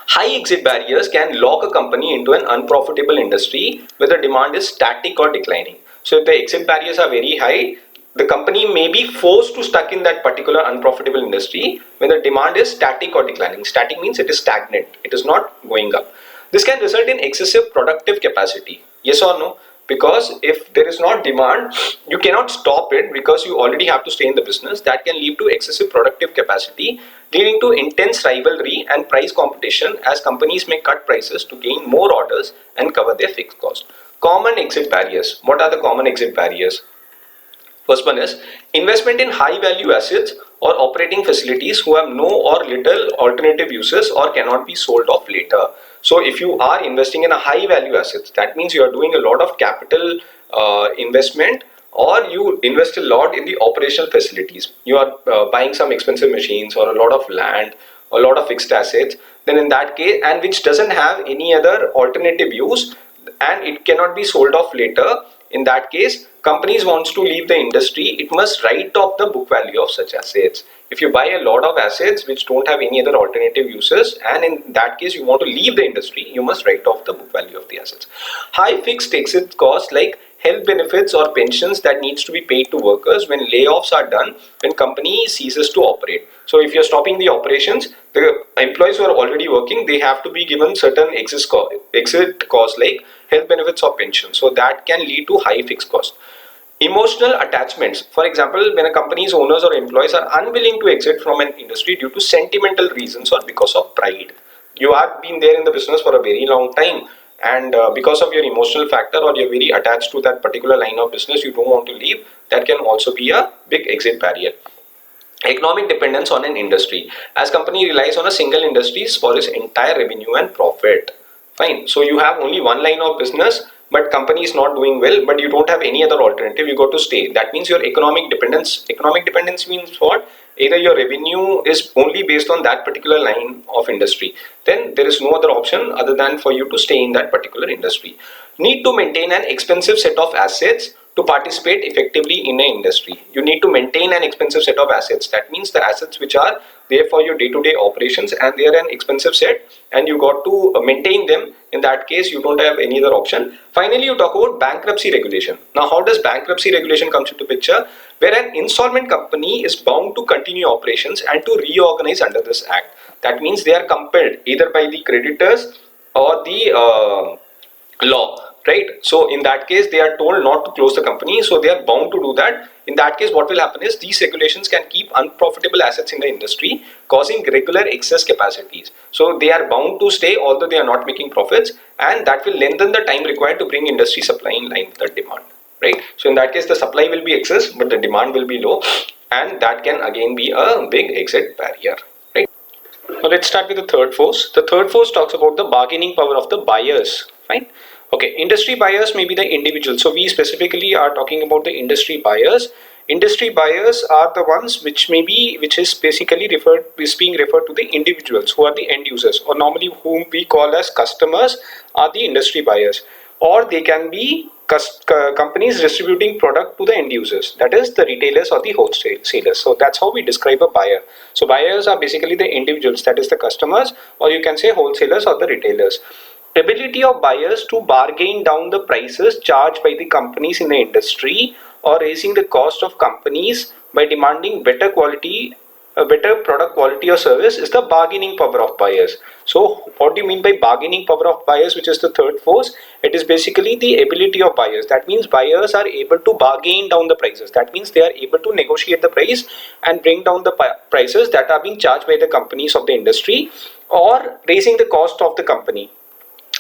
High exit barriers can lock a company into an unprofitable industry where the demand is static or declining. So if the exit barriers are very high, the company may be forced to stuck in that particular unprofitable industry when the demand is static or declining. Static means it is stagnant, it is not going up. This can result in excessive productive capacity. Yes or no? Because if there is not demand, you cannot stop it because you already have to stay in the business. That can lead to excessive productive capacity, leading to intense rivalry and price competition as companies may cut prices to gain more orders and cover their fixed cost. Common exit barriers. What are the common exit barriers? First one is investment in high value assets or operating facilities who have no or little alternative uses or cannot be sold off later. So if you are investing in a high value assets, that means you are doing a lot of capital investment, or you invest a lot in the operational facilities. You are buying some expensive machines or a lot of land, a lot of fixed assets. Then in that case, and which doesn't have any other alternative use, and it cannot be sold off later, in that case, companies wants to leave the industry, it must write off the book value of such assets. If you buy a lot of assets which don't have any other alternative uses, and in that case you want to leave the industry, you must write off the book value of the assets. High fixed exit costs like health benefits or pensions that needs to be paid to workers when layoffs are done, when company ceases to operate. So if you're stopping the operations, the employees who are already working, they have to be given certain exit costs like health benefits or pensions. So that can lead to high fixed costs. Emotional attachments. For example, when a company's owners or employees are unwilling to exit from an industry due to sentimental reasons or because of pride. You have been there in the business for a very long time, and because of your emotional factor or you're very attached to that particular line of business, you don't want to leave. That can also be a big exit barrier. Economic dependence on an industry. As company relies on a single industry for its entire revenue and profit. Fine. So you have only one line of business, but company is not doing well, but you don't have any other alternative. You got to stay. That means your economic dependence. Economic dependence means what? Either your revenue is only based on that particular line of industry, then there is no other option other than for you to stay in that particular industry. Need to maintain an expensive set of assets to participate effectively in an industry. You need to maintain an expensive set of assets. That means the assets which are there for your day-to-day operations, and they are an expensive set, and you got to maintain them. In that case, you don't have any other option. Finally, you talk about bankruptcy regulation. Now, how does bankruptcy regulation comes into picture? Where an insolvent company is bound to continue operations and to reorganize under this act. That means they are compelled either by the creditors or the law, right? So in that case, they are told not to close the company, so they are bound to do that. In that case, what will happen is these regulations can keep unprofitable assets in the industry, causing regular excess capacities. So they are bound to stay although they are not making profits, and that will lengthen the time required to bring industry supply in line with the demand, right? So in that case, the supply will be excess but the demand will be low, and that can again be a big exit barrier, right? Now let's start with the third force. The third force talks about the bargaining power of the buyers. Fine. Okay, industry buyers may be the individuals. So we specifically are talking about the industry buyers. Industry buyers are the ones which is basically being referred to the individuals who are the end users, or normally whom we call as customers are the industry buyers, or they can be companies distributing product to the end users, that is the retailers or the wholesalers. So that's how we describe a buyer. So buyers are basically the individuals, that is the customers, or you can say wholesalers or the retailers. Ability of buyers to bargain down the prices charged by the companies in the industry, or raising the cost of companies by demanding better quality a better product quality or service is the bargaining power of buyers. So what do you mean by bargaining power of buyers, which is the third force? It is basically the ability of buyers. That means buyers are able to bargain down the prices. That means they are able to negotiate the price and bring down the prices that are being charged by the companies of the industry, or raising the cost of the company.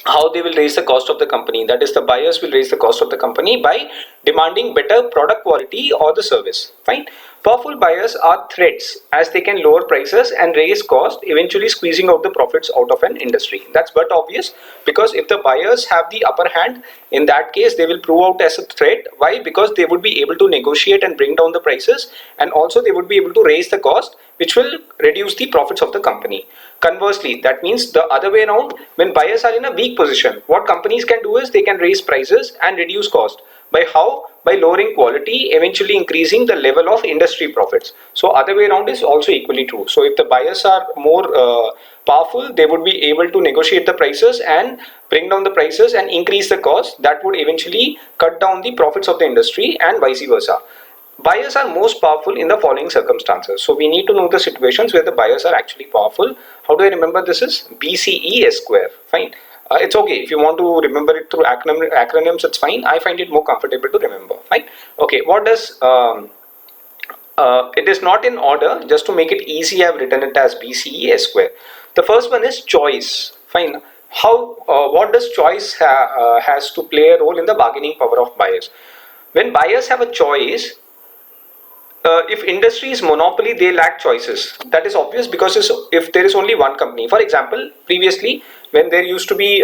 How they will raise the cost of the company? That is, the buyers will raise the cost of the company by demanding better product quality or the service. Fine. Powerful buyers are threats, as they can lower prices and raise cost, eventually squeezing out the profits out of an industry. That's but obvious, because if the buyers have the upper hand, in that case they will prove out as a threat. Why? Because they would be able to negotiate and bring down the prices, and also they would be able to raise the cost, which will reduce the profits of the company. Conversely, that means the other way around, when buyers are in a weak position, what companies can do is they can raise prices and reduce cost. By how? By lowering quality, eventually increasing the level of industry profits. So other way around is also equally true. So if the buyers are more powerful, they would be able to negotiate the prices and bring down the prices and increase the cost. That would eventually cut down the profits of the industry, and vice versa. Buyers are most powerful in the following circumstances. So we need to know the situations where the buyers are actually powerful. How do I remember this? Is BCE square. Fine. It's okay if you want to remember it through acronyms, it's fine. I find it more comfortable to remember. Fine. Okay, what does it is not in order. Just to make it easy, I have written it as BCE square. The first one is choice. Fine. How what does choice has to play a role in the bargaining power of buyers? When buyers have a choice, if industry is monopoly, they lack choices. That is obvious, because if there is only one company, for example, previously when there used to be,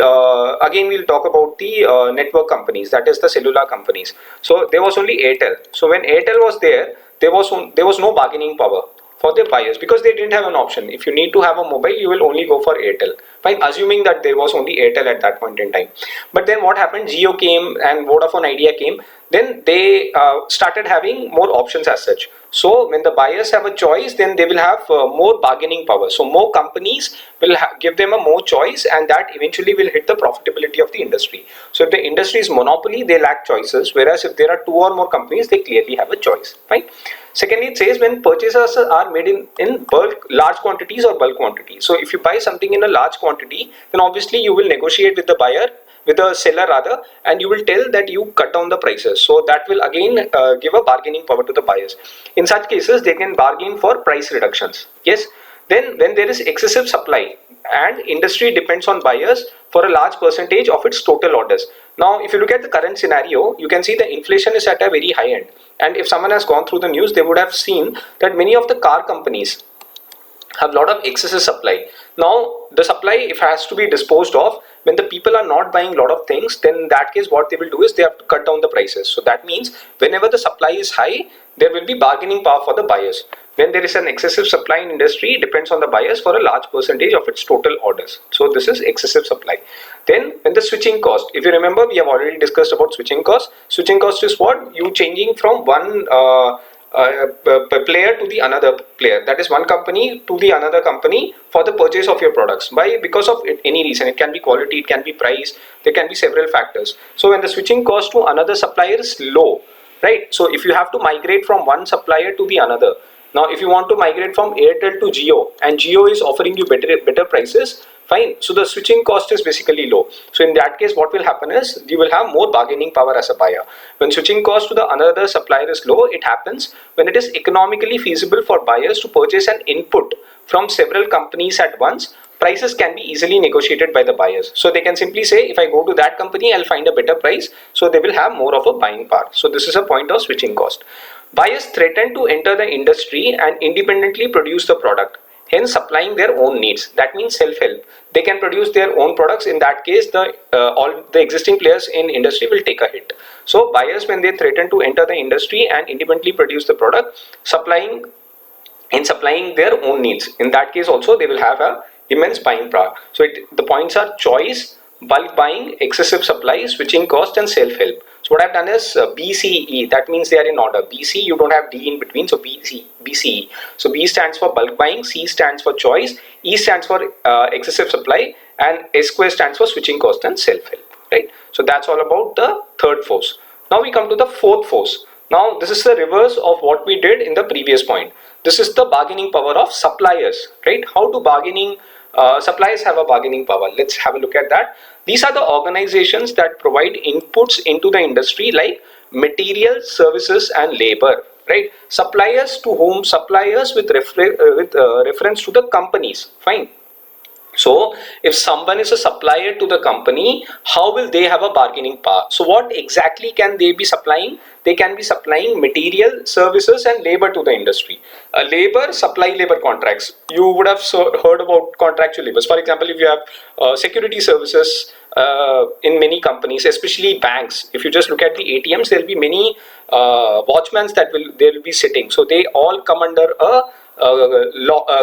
again we'll talk about the network companies, that is the cellular companies. So there was only Airtel. So when Airtel was there, there was no bargaining power for the buyers, because they didn't have an option. If you need to have a mobile, you will only go for Airtel. Fine, assuming that there was only Airtel at that point in time. But then what happened? Jio came and Vodafone Idea came. Then they started having more options as such. So when the buyers have a choice, then they will have more bargaining power. So more companies will give them a more choice, and that eventually will hit the profitability of the industry. So if the industry is monopoly, they lack choices, whereas if there are two or more companies, they clearly have a choice. Fine. Secondly, it says when purchases are made in bulk, large quantities or bulk quantities. So if you buy something in a large quantity, then obviously you will negotiate with the buyer, with the seller rather, and you will tell that you cut down the prices. So that will again give a bargaining power to the buyers. In such cases, they can bargain for price reductions. Yes. Then when there is excessive supply and industry depends on buyers for a large percentage of its total orders. Now, if you look at the current scenario, you can see the inflation is at a very high end. And if someone has gone through the news, they would have seen that many of the car companies have a lot of excessive supply. Now, the supply, if has to be disposed of, when the people are not buying a lot of things, then in that case what they will do is they have to cut down the prices. So that means whenever the supply is high, there will be bargaining power for the buyers. When there is an excessive supply in industry, it depends on the buyers for a large percentage of its total orders. So this is excessive supply. Then when the switching cost, if you remember, we have already discussed about switching cost. Switching cost is what? You changing from one player to the another player, that is one company to the another company, for the purchase of your products. Why? Because of any reason. It can be quality, it can be price, there can be several factors. So when the switching cost to another supplier is low, right? So if you have to migrate from one supplier to the another, now if you want to migrate from Airtel to Jio, and Jio is offering you better prices, fine. So the switching cost is basically low. So in that case, what will happen is you will have more bargaining power as a buyer. When switching cost to the another supplier is low, it happens when it is economically feasible for buyers to purchase an input from several companies at once. Prices can be easily negotiated by the buyers. So they can simply say, if I go to that company, I'll find a better price. So they will have more of a buying power. So this is a point of switching cost. Buyers threaten to enter the industry and independently produce the product, hence supplying their own needs. That means self-help. They can produce their own products. In that case, all the existing players in industry will take a hit. So buyers, when they threaten to enter the industry and independently produce the product, supplying their own needs, in that case also they will have a immense buying power. So the points are choice, bulk buying, excessive supply, switching cost, and self-help. So what I've done is BCE. That means they are in order. BC, you don't have D in between, so BCE. So B stands for bulk buying, C stands for choice, E stands for excessive supply, and S square stands for switching cost and self-help. Right. So that's all about the third force. Now we come to the fourth force. Now this is the reverse of what we did in the previous point. This is the bargaining power of suppliers, right? How do suppliers have a bargaining power? Let's have a look at that. These are the organizations that provide inputs into the industry like material, services, and labor, right? Suppliers with reference to the companies, fine. So if someone is a supplier to the company, how will they have a bargaining power? So what exactly can they be supplying? They can be supplying material, services, and labor to the industry. Supply labor contracts. You would have heard about contractual labors. For example, if you have security services in many companies, especially banks, if you just look at the ATMs, there will be many watchmen that will be sitting. So they all come under a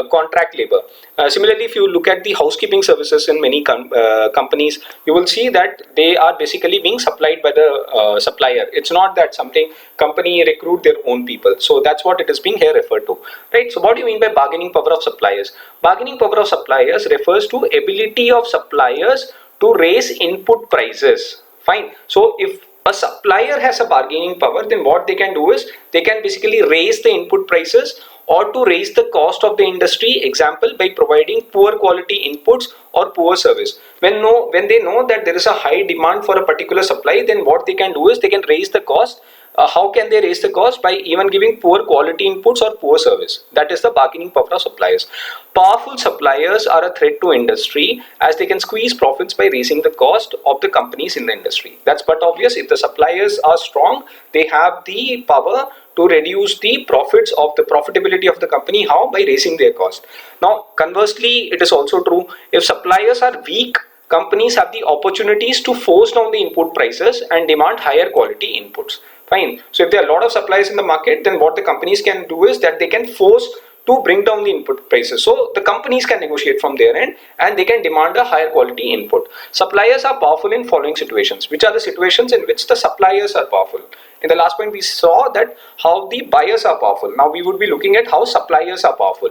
contract labor. Similarly, if you look at the housekeeping services in many companies, you will see that they are basically being supplied by the supplier. It's not that something company recruit their own people. So that's what it is being here referred to, right? So what do you mean by bargaining power of suppliers? Bargaining power of suppliers refers to ability of suppliers to raise input prices. Fine. So if a supplier has a bargaining power, then what they can do is they can basically raise the input prices or to raise the cost of the industry, example, by providing poor quality inputs or poor service. When they know that there is a high demand for a particular supply, then what they can do is they can raise the cost. How can they raise the cost? By even giving poor quality inputs or poor service. That is the bargaining power of suppliers. Powerful suppliers are a threat to industry as they can squeeze profits by raising the cost of the companies in the industry. That's but obvious. If the suppliers are strong, they have the power to reduce the profits of the profitability of the company. How? By raising their cost. Now, conversely, it is also true. If suppliers are weak, companies have the opportunities to force down the input prices and demand higher quality inputs. Fine. So if there are a lot of suppliers in the market, then what the companies can do is that they can force to bring down the input prices. So the companies can negotiate from their end and they can demand a higher quality input. Suppliers are powerful in following situations. Which are the situations in which the suppliers are powerful? In the last point, we saw that how the buyers are powerful. Now we would be looking at how suppliers are powerful.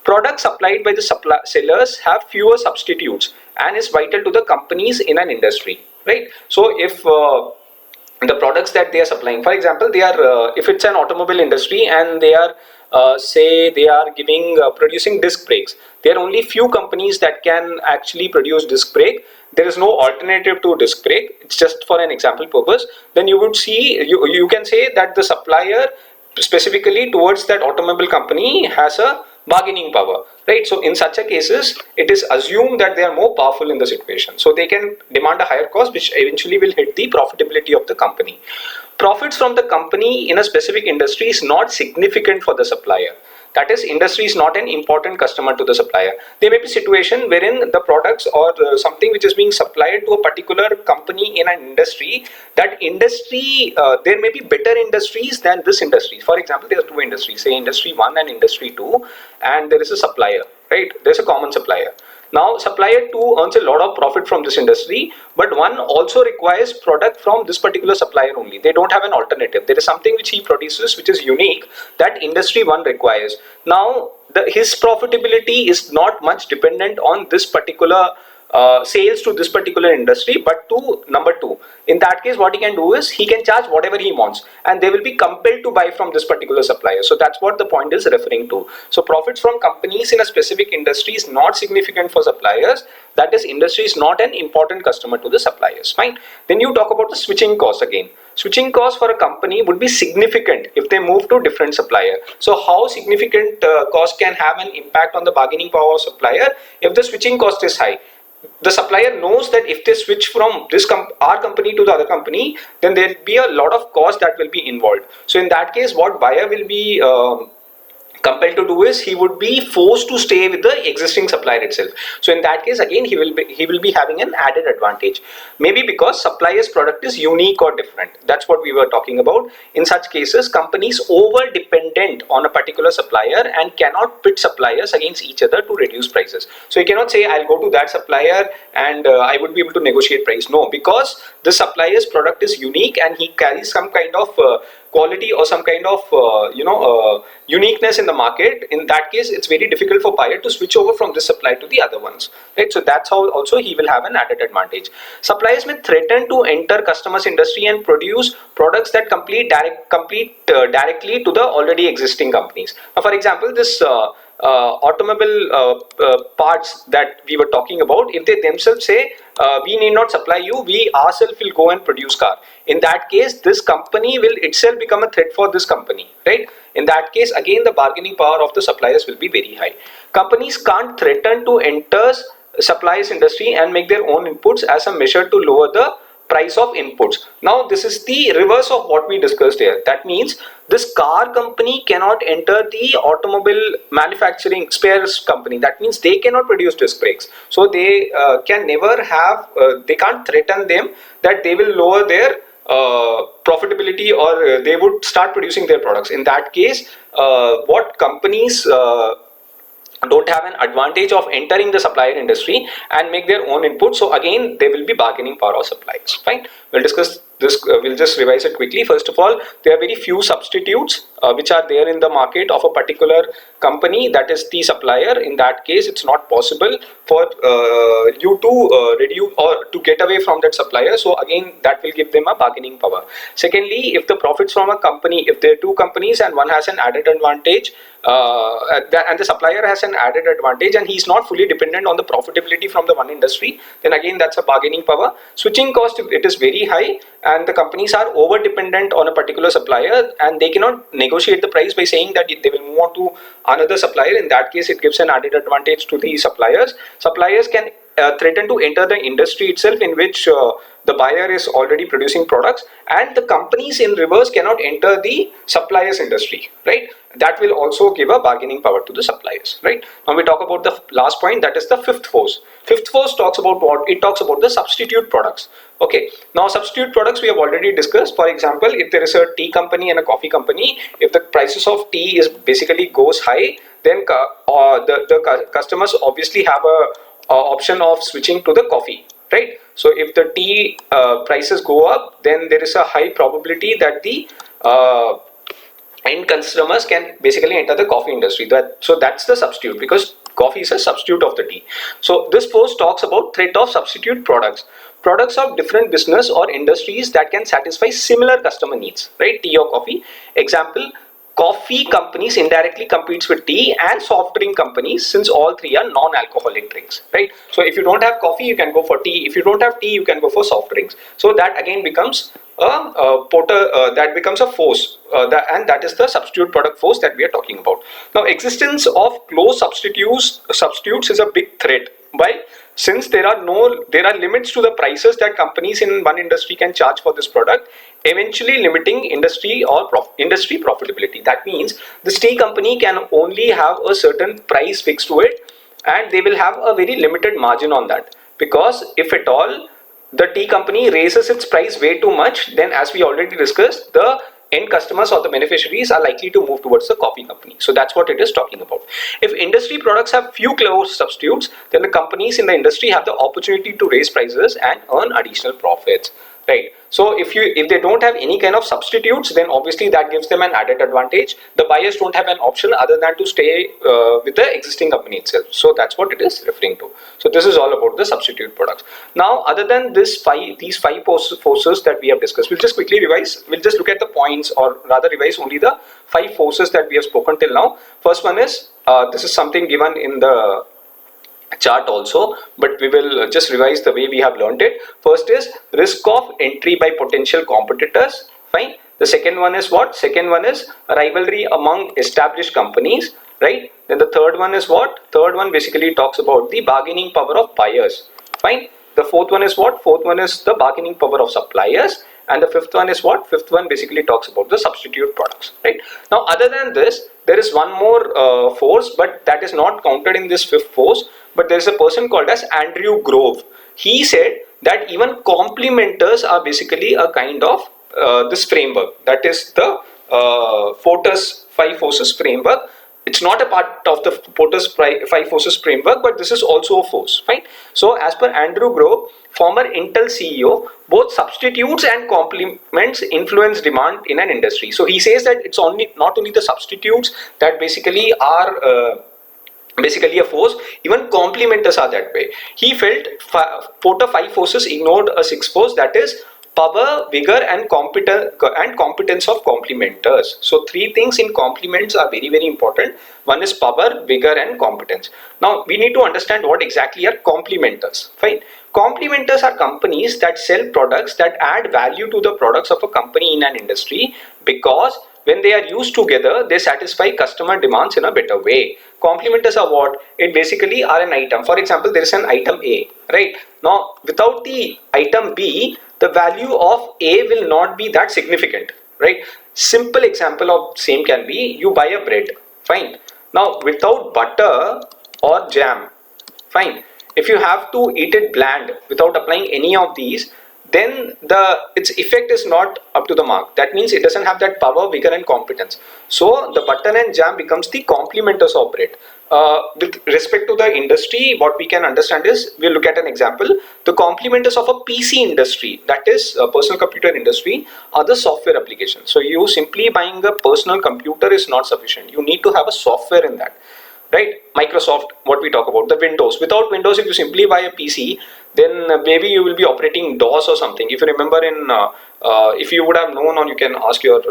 Products supplied by the sellers have fewer substitutes and is vital to the companies in an industry, right? So if the products that they are supplying, for example, they are if it's an automobile industry and they are say they are producing disc brakes, there are only few companies that can actually produce disc brake. There is no alternative to disc brake. It's just for an example purpose. Then you would see, you can say that the supplier specifically towards that automobile company has a bargaining power, right? So in such a cases, it is assumed that they are more powerful in the situation, so they can demand a higher cost, which eventually will hit the profitability of the company. Profits from the company in a specific industry is not significant for the supplier. That is, industry is not an important customer to the supplier. There may be situation wherein the products or something which is being supplied to a particular company in an industry, that industry, there may be better industries than this industry. For example, there are two industries, say industry 1 and industry 2, and there is a supplier, right? There's a common supplier. Now, supplier 2 earns a lot of profit from this industry, but one also requires product from this particular supplier only. They don't have an alternative. There is something which he produces which is unique that industry 1 requires. Now, his profitability is not much dependent on this particular sales to this particular industry, but to number 2. In that case, what he can do is he can charge whatever he wants and they will be compelled to buy from this particular supplier. So that's what the point is referring to. So profits from companies in a specific industry is not significant for suppliers. That is, industry is not an important customer to the suppliers. Fine. Then you talk about the switching cost again. Switching cost for a company would be significant if they move to different supplier. So how significant cost can have an impact on the bargaining power of supplier? If the switching cost is high, the supplier knows that if they switch from our company to the other company, then there will be a lot of cost that will be involved. So in that case, what buyer will be compelled to do is he would be forced to stay with the existing supplier itself. So in that case, again, he will be having an added advantage, maybe because supplier's product is unique or different. That's what we were talking about. In such cases, companies over dependent on a particular supplier and cannot pit suppliers against each other to reduce prices. So you cannot say I'll go to that supplier and I would be able to negotiate price. No, because the supplier's product is unique and he carries some kind of quality or some kind of uniqueness in the market, in that case it's very difficult for buyer to switch over from this supplier to the other ones, right? So that's how also he will have an added advantage. Suppliers may threaten to enter customers industry and produce products that compete directly to the already existing companies. Now, for example, this automobile parts that we were talking about, if they themselves say we need not supply you, we ourselves will go and produce car, in that case this company will itself become a threat for this company, right? In that case again the bargaining power of the suppliers will be very high. Companies can't threaten to enter supplies industry and make their own inputs as a measure to lower the price of inputs. Now this is the reverse of what we discussed here. That means this car company cannot enter the automobile manufacturing spares company. That means they cannot produce disc brakes, so they can never have they can't threaten them that they will lower their profitability, or they would start producing their products. In that case what companies don't have an advantage of entering the supplier industry and make their own input, so again there will be bargaining power of suppliers. Fine, we'll discuss this, we'll just revise it quickly. First of all, there are very few substitutes which are there in the market of a particular company, that is the supplier. In that case it's not possible for you to reduce or to get away from that supplier, so again that will give them a bargaining power. Secondly, if the profits from a company, if there are two companies and one has an added advantage and the supplier has an added advantage and he's not fully dependent on the profitability from the one industry, then again that's a bargaining power. Switching cost, if it is very high and the companies are over dependent on a particular supplier and they cannot negotiate the price by saying that they will move on to another supplier, in that case it gives an added advantage to the suppliers. Suppliers can threaten to enter the industry itself in which the buyer is already producing products, and the companies in reverse cannot enter the suppliers industry, right? That will also give a bargaining power to the suppliers, right? Now we talk about the last point, that is the fifth force. Fifth force talks about what? It talks about the substitute products. Okay, now substitute products we have already discussed. For example, if there is a tea company and a coffee company, if the prices of tea is basically goes high, then the customers obviously have a option of switching to the coffee, right? So if the tea prices go up, then there is a high probability that the end consumers can basically enter the coffee industry. So that's the substitute, because coffee is a substitute of the tea. So this post talks about threat of substitute products. Products of different business or industries that can satisfy similar customer needs, right? Tea or coffee. Example, coffee companies indirectly competes with tea and soft drink companies, since all three are non-alcoholic drinks, right? So if you don't have coffee, you can go for tea. If you don't have tea, you can go for soft drinks. So that again becomes that becomes a force, and that is the substitute product force that we are talking about. Now, existence of close substitutes is a big threat. Why? Since there are limits to the prices that companies in one industry can charge for this product, eventually limiting industry or industry profitability. That means this tea company can only have a certain price fixed to it, and they will have a very limited margin on that, because if at all the tea company raises its price way too much, then as we already discussed, the end customers or the beneficiaries are likely to move towards the coffee company. So that's what it is talking about. If industry products have few close substitutes, then the companies in the industry have the opportunity to raise prices and earn additional profits, right? So if they don't have any kind of substitutes, then obviously that gives them an added advantage. The buyers don't have an option other than to stay with the existing company itself. So that's what it is referring to. So this is all about the substitute products. Now, other than these five forces that we have discussed, we'll just quickly revise. We'll just look at the points, or rather revise only the 5 forces that we have spoken till now. First one is, this is something given in the chart also, but we will just revise the way we have learned it. First is risk of entry by potential competitors. Fine. The second one is what? Second one is rivalry among established companies, right? Then the third one is what? Third one basically talks about the bargaining power of buyers. Fine. The fourth one is what? Fourth one is the bargaining power of suppliers. And the fifth one is what? Fifth one basically talks about the substitute products, right? Now, other than this, there is one more force, but that is not counted in this fifth force. But there is a person called as Andrew Grove. He said that even complementers are basically a kind of this framework. That is the Porter's 5 forces framework. it's not a part of the Porter's five forces framework, but this is also a force, right? So as per Andrew Grove, former Intel CEO, both substitutes and complements influence demand in an industry. So he says that it's not only the substitutes that basically are basically a force, even complementers are that way. He felt Porter five forces ignored a sixth force, that is power, vigor, and competence of complementers. So three things in complements are very, very important. One is power, vigor, and competence. Now we need to understand what exactly are complementers. Fine. Complementers are companies that sell products that add value to the products of a company in an industry, because when they are used together, they satisfy customer demands in a better way. Complementers are what? It basically are an item. For example, there is an item A, right? Now, without the item B, the value of A will not be that significant, right? Simple example of same can be, you buy a bread, fine. Now, without butter or jam, fine. If you have to eat it bland without applying any of these, then its effect is not up to the mark. That means it doesn't have that power, vigor, and competence. So the butter and jam becomes the complementers of bread. With respect to the industry, what we can understand is, we'll look at an example. The complementers of a PC industry, that is a personal computer industry, are the software applications. So you simply buying a personal computer is not sufficient. You need to have a software in that. Right? Microsoft, what we talk about, the Windows. Without Windows, if you simply buy a PC, then maybe you will be operating DOS or something. If you remember if you would have known, or you can ask your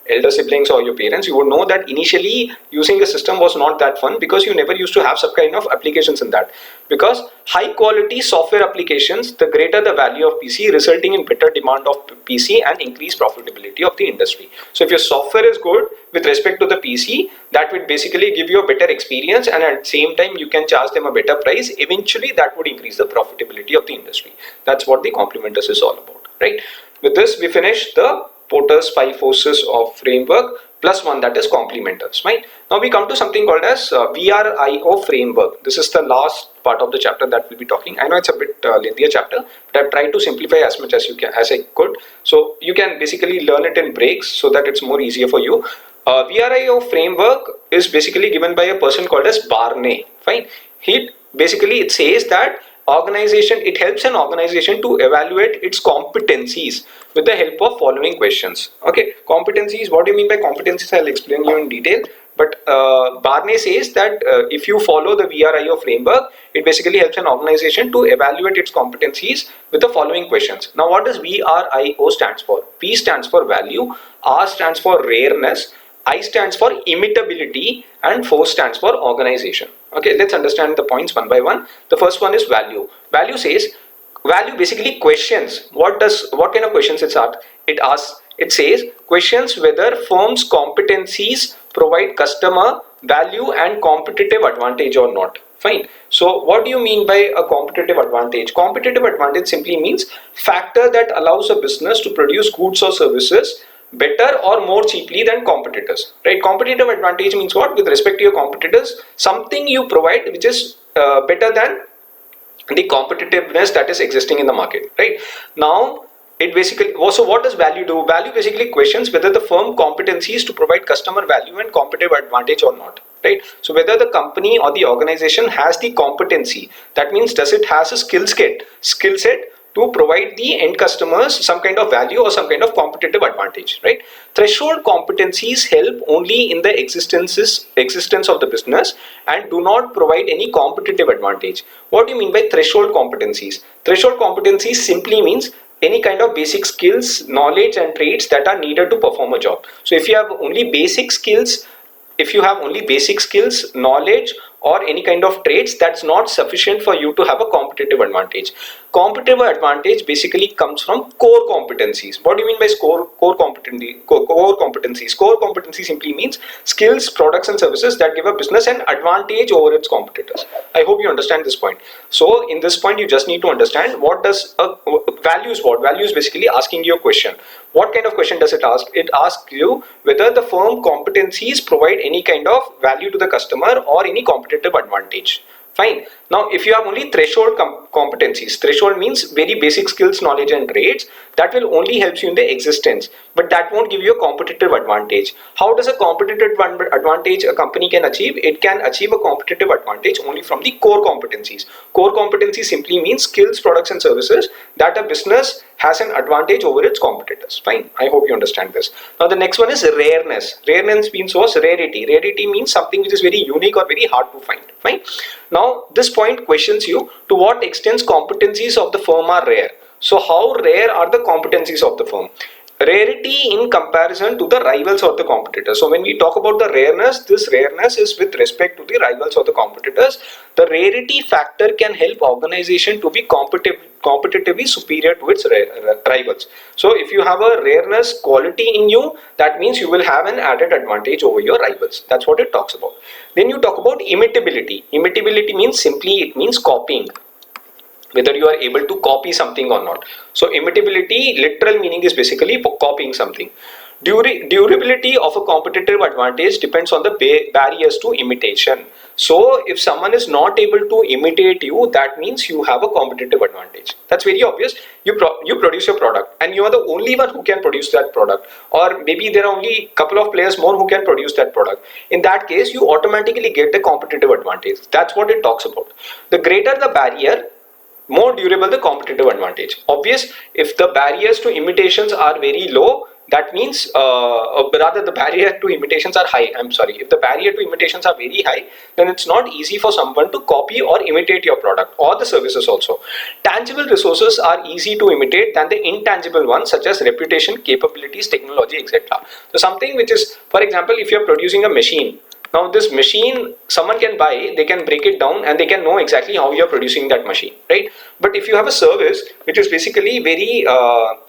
elder siblings or your parents, you would know that initially using a system was not that fun, because you never used to have some kind of applications in that. Because high quality software applications, the greater the value of PC, resulting in better demand of PC and increased profitability of the industry. So if your software is good with respect to the PC, that would basically give you a better experience, and at the same time you can charge them a better price. Eventually that would increase the profitability of the industry. That's what the complementers is all about, right? With this, we finish the Porter's five forces of framework plus one, that is complementers, right? Now we come to something called as VRIO framework. This is the last part of the chapter that we'll be talking. I know it's a bit lengthier chapter, but I've tried to simplify as much as I could. So you can basically learn it in breaks so that it's more easier for you. VRIO framework is basically given by a person called as Barney. Fine. It says that it helps an organization to evaluate its competencies with the help of following questions. Okay, competencies. What do you mean by competencies? I'll explain you in detail. But Barney says that if you follow the VRIO framework, it basically helps an organization to evaluate its competencies with the following questions. Now, what does VRIO stands for? V stands for value, R stands for rareness, I stands for imitability, and 4 stands for organization. Okay, let's understand the points one by one. The first one is value. Value basically questions. What kind of questions it asks? It says questions whether firms' competencies provide customer value and competitive advantage or not. Fine. So what do you mean by a competitive advantage? Competitive advantage simply means factor that allows a business to produce goods or services better or more cheaply than competitors, right? Competitive advantage means what? With respect to your competitors, something you provide which is better than the competitiveness that is existing in the market, right? Now it basically, so what does value do? Value basically questions whether the firm competencies to provide customer value and competitive advantage or not, right? So whether the company or the organization has the competency, that means does it has a skill set to provide the end customers some kind of value or some kind of competitive advantage, right? Threshold competencies help only in the existence of the business and do not provide any competitive advantage. What do you mean by threshold competencies? Threshold competencies simply means any kind of basic skills, knowledge, and traits that are needed to perform a job. So if you have only basic skills, knowledge, or any kind of traits, that's not sufficient for you to have a competitive advantage. Competitive advantage basically comes from core competencies. What do you mean by core competencies? Core competency simply means skills, products, and services that give a business an advantage over its competitors. I hope you understand this point. So in this point, you just need to understand what does value is. What value is basically asking you a question. What kind of question does it ask? It asks you whether the firm competencies provide any kind of value to the customer or any competitive advantage. Fine. Now, if you have only threshold competencies. Threshold means very basic skills, knowledge and traits that will only help you in the existence, but that won't give you a competitive advantage. How does a competitive advantage a company can achieve? It can achieve a competitive advantage only from the core competencies. Core competencies simply means skills, products and services that a business has an advantage over its competitors. Fine, I hope you understand this. Now the next one is rareness. Rareness means was rarity. Rarity means something which is very unique or very hard to find. Fine. Now this point questions you, to what extent competencies of the firm are rare. So how rare are the competencies of the firm? Rarity in comparison to the rivals or the competitors. So when we talk about the rareness, this rareness is with respect to the rivals or the competitors. The rarity factor can help organization to be competitively superior to its rivals. So if you have a rareness quality in you, that means you will have an added advantage over your rivals. That's what it talks about. Then you talk about imitability. Imitability means simply, it means copying, whether you are able to copy something or not. So imitability, literal meaning is basically copying something. Durability of a competitive advantage depends on the barriers to imitation. So if someone is not able to imitate you, that means you have a competitive advantage. That's very obvious. You produce your product and you are the only one who can produce that product, or maybe there are only a couple of players more who can produce that product. In that case, you automatically get the competitive advantage. That's what it talks about. The greater the barrier, more durable the competitive advantage. Obvious, if the barriers to imitations are very low, that means rather the barrier to imitations are high. I'm sorry, if the barrier to imitations are very high, then it's not easy for someone to copy or imitate your product or the services also. Tangible resources are easy to imitate than the intangible ones, such as reputation, capabilities, technology, etc. So something which is, for example, if you're producing a machine, now this machine someone can buy, they can break it down and they can know exactly how you're producing that machine, right? But if you have a service which is basically very,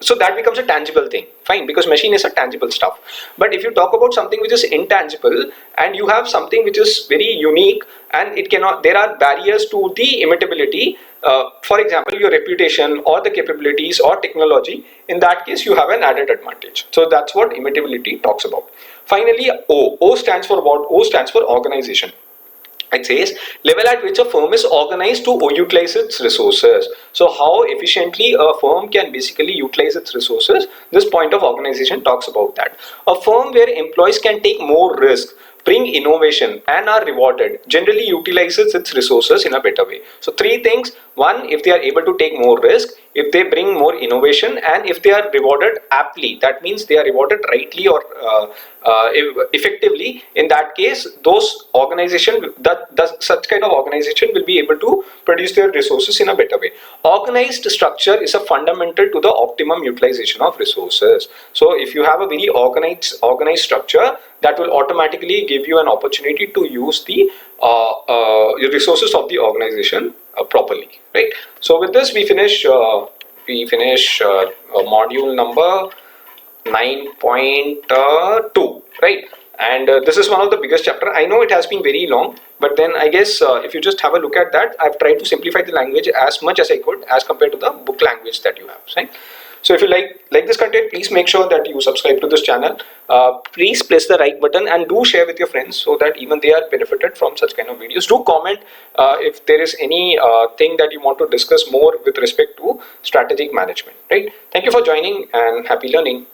so that becomes a tangible thing, fine, because machine is a tangible stuff. But if you talk about something which is intangible and you have something which is very unique and it cannot, there are barriers to the imitability, for example, your reputation or the capabilities or technology, in that case you have an added advantage. So that's what imitability talks about. Finally, O stands for what? O stands for organization. It says level at which a firm is organized to utilize its resources. So how efficiently a firm can basically utilize its resources, this point of organization talks about that. A firm where employees can take more risk, bring innovation and are rewarded, generally utilizes its resources in a better way. So three things: one, if they are able to take more risk, if they bring more innovation, and if they are rewarded aptly, that means they are rewarded rightly or effectively. In that case, those organization, such kind of organization will be able to produce their resources in a better way. Organized structure is a fundamental to the optimum utilization of resources. So if you have a very organized structure, that will automatically give you an opportunity to use the resources of the organization properly, right? So with this we finish module number 9.2, right? And this is one of the biggest chapter. I know it has been very long, but then I guess if you just have a look at that, I've tried to simplify the language as much as I could as compared to the book language that you have, right? So if you like this content, please make sure that you subscribe to this channel. Please press the like button and do share with your friends so that even they are benefited from such kind of videos. Do comment if there is any thing that you want to discuss more with respect to strategic management, right? Thank you for joining and happy learning.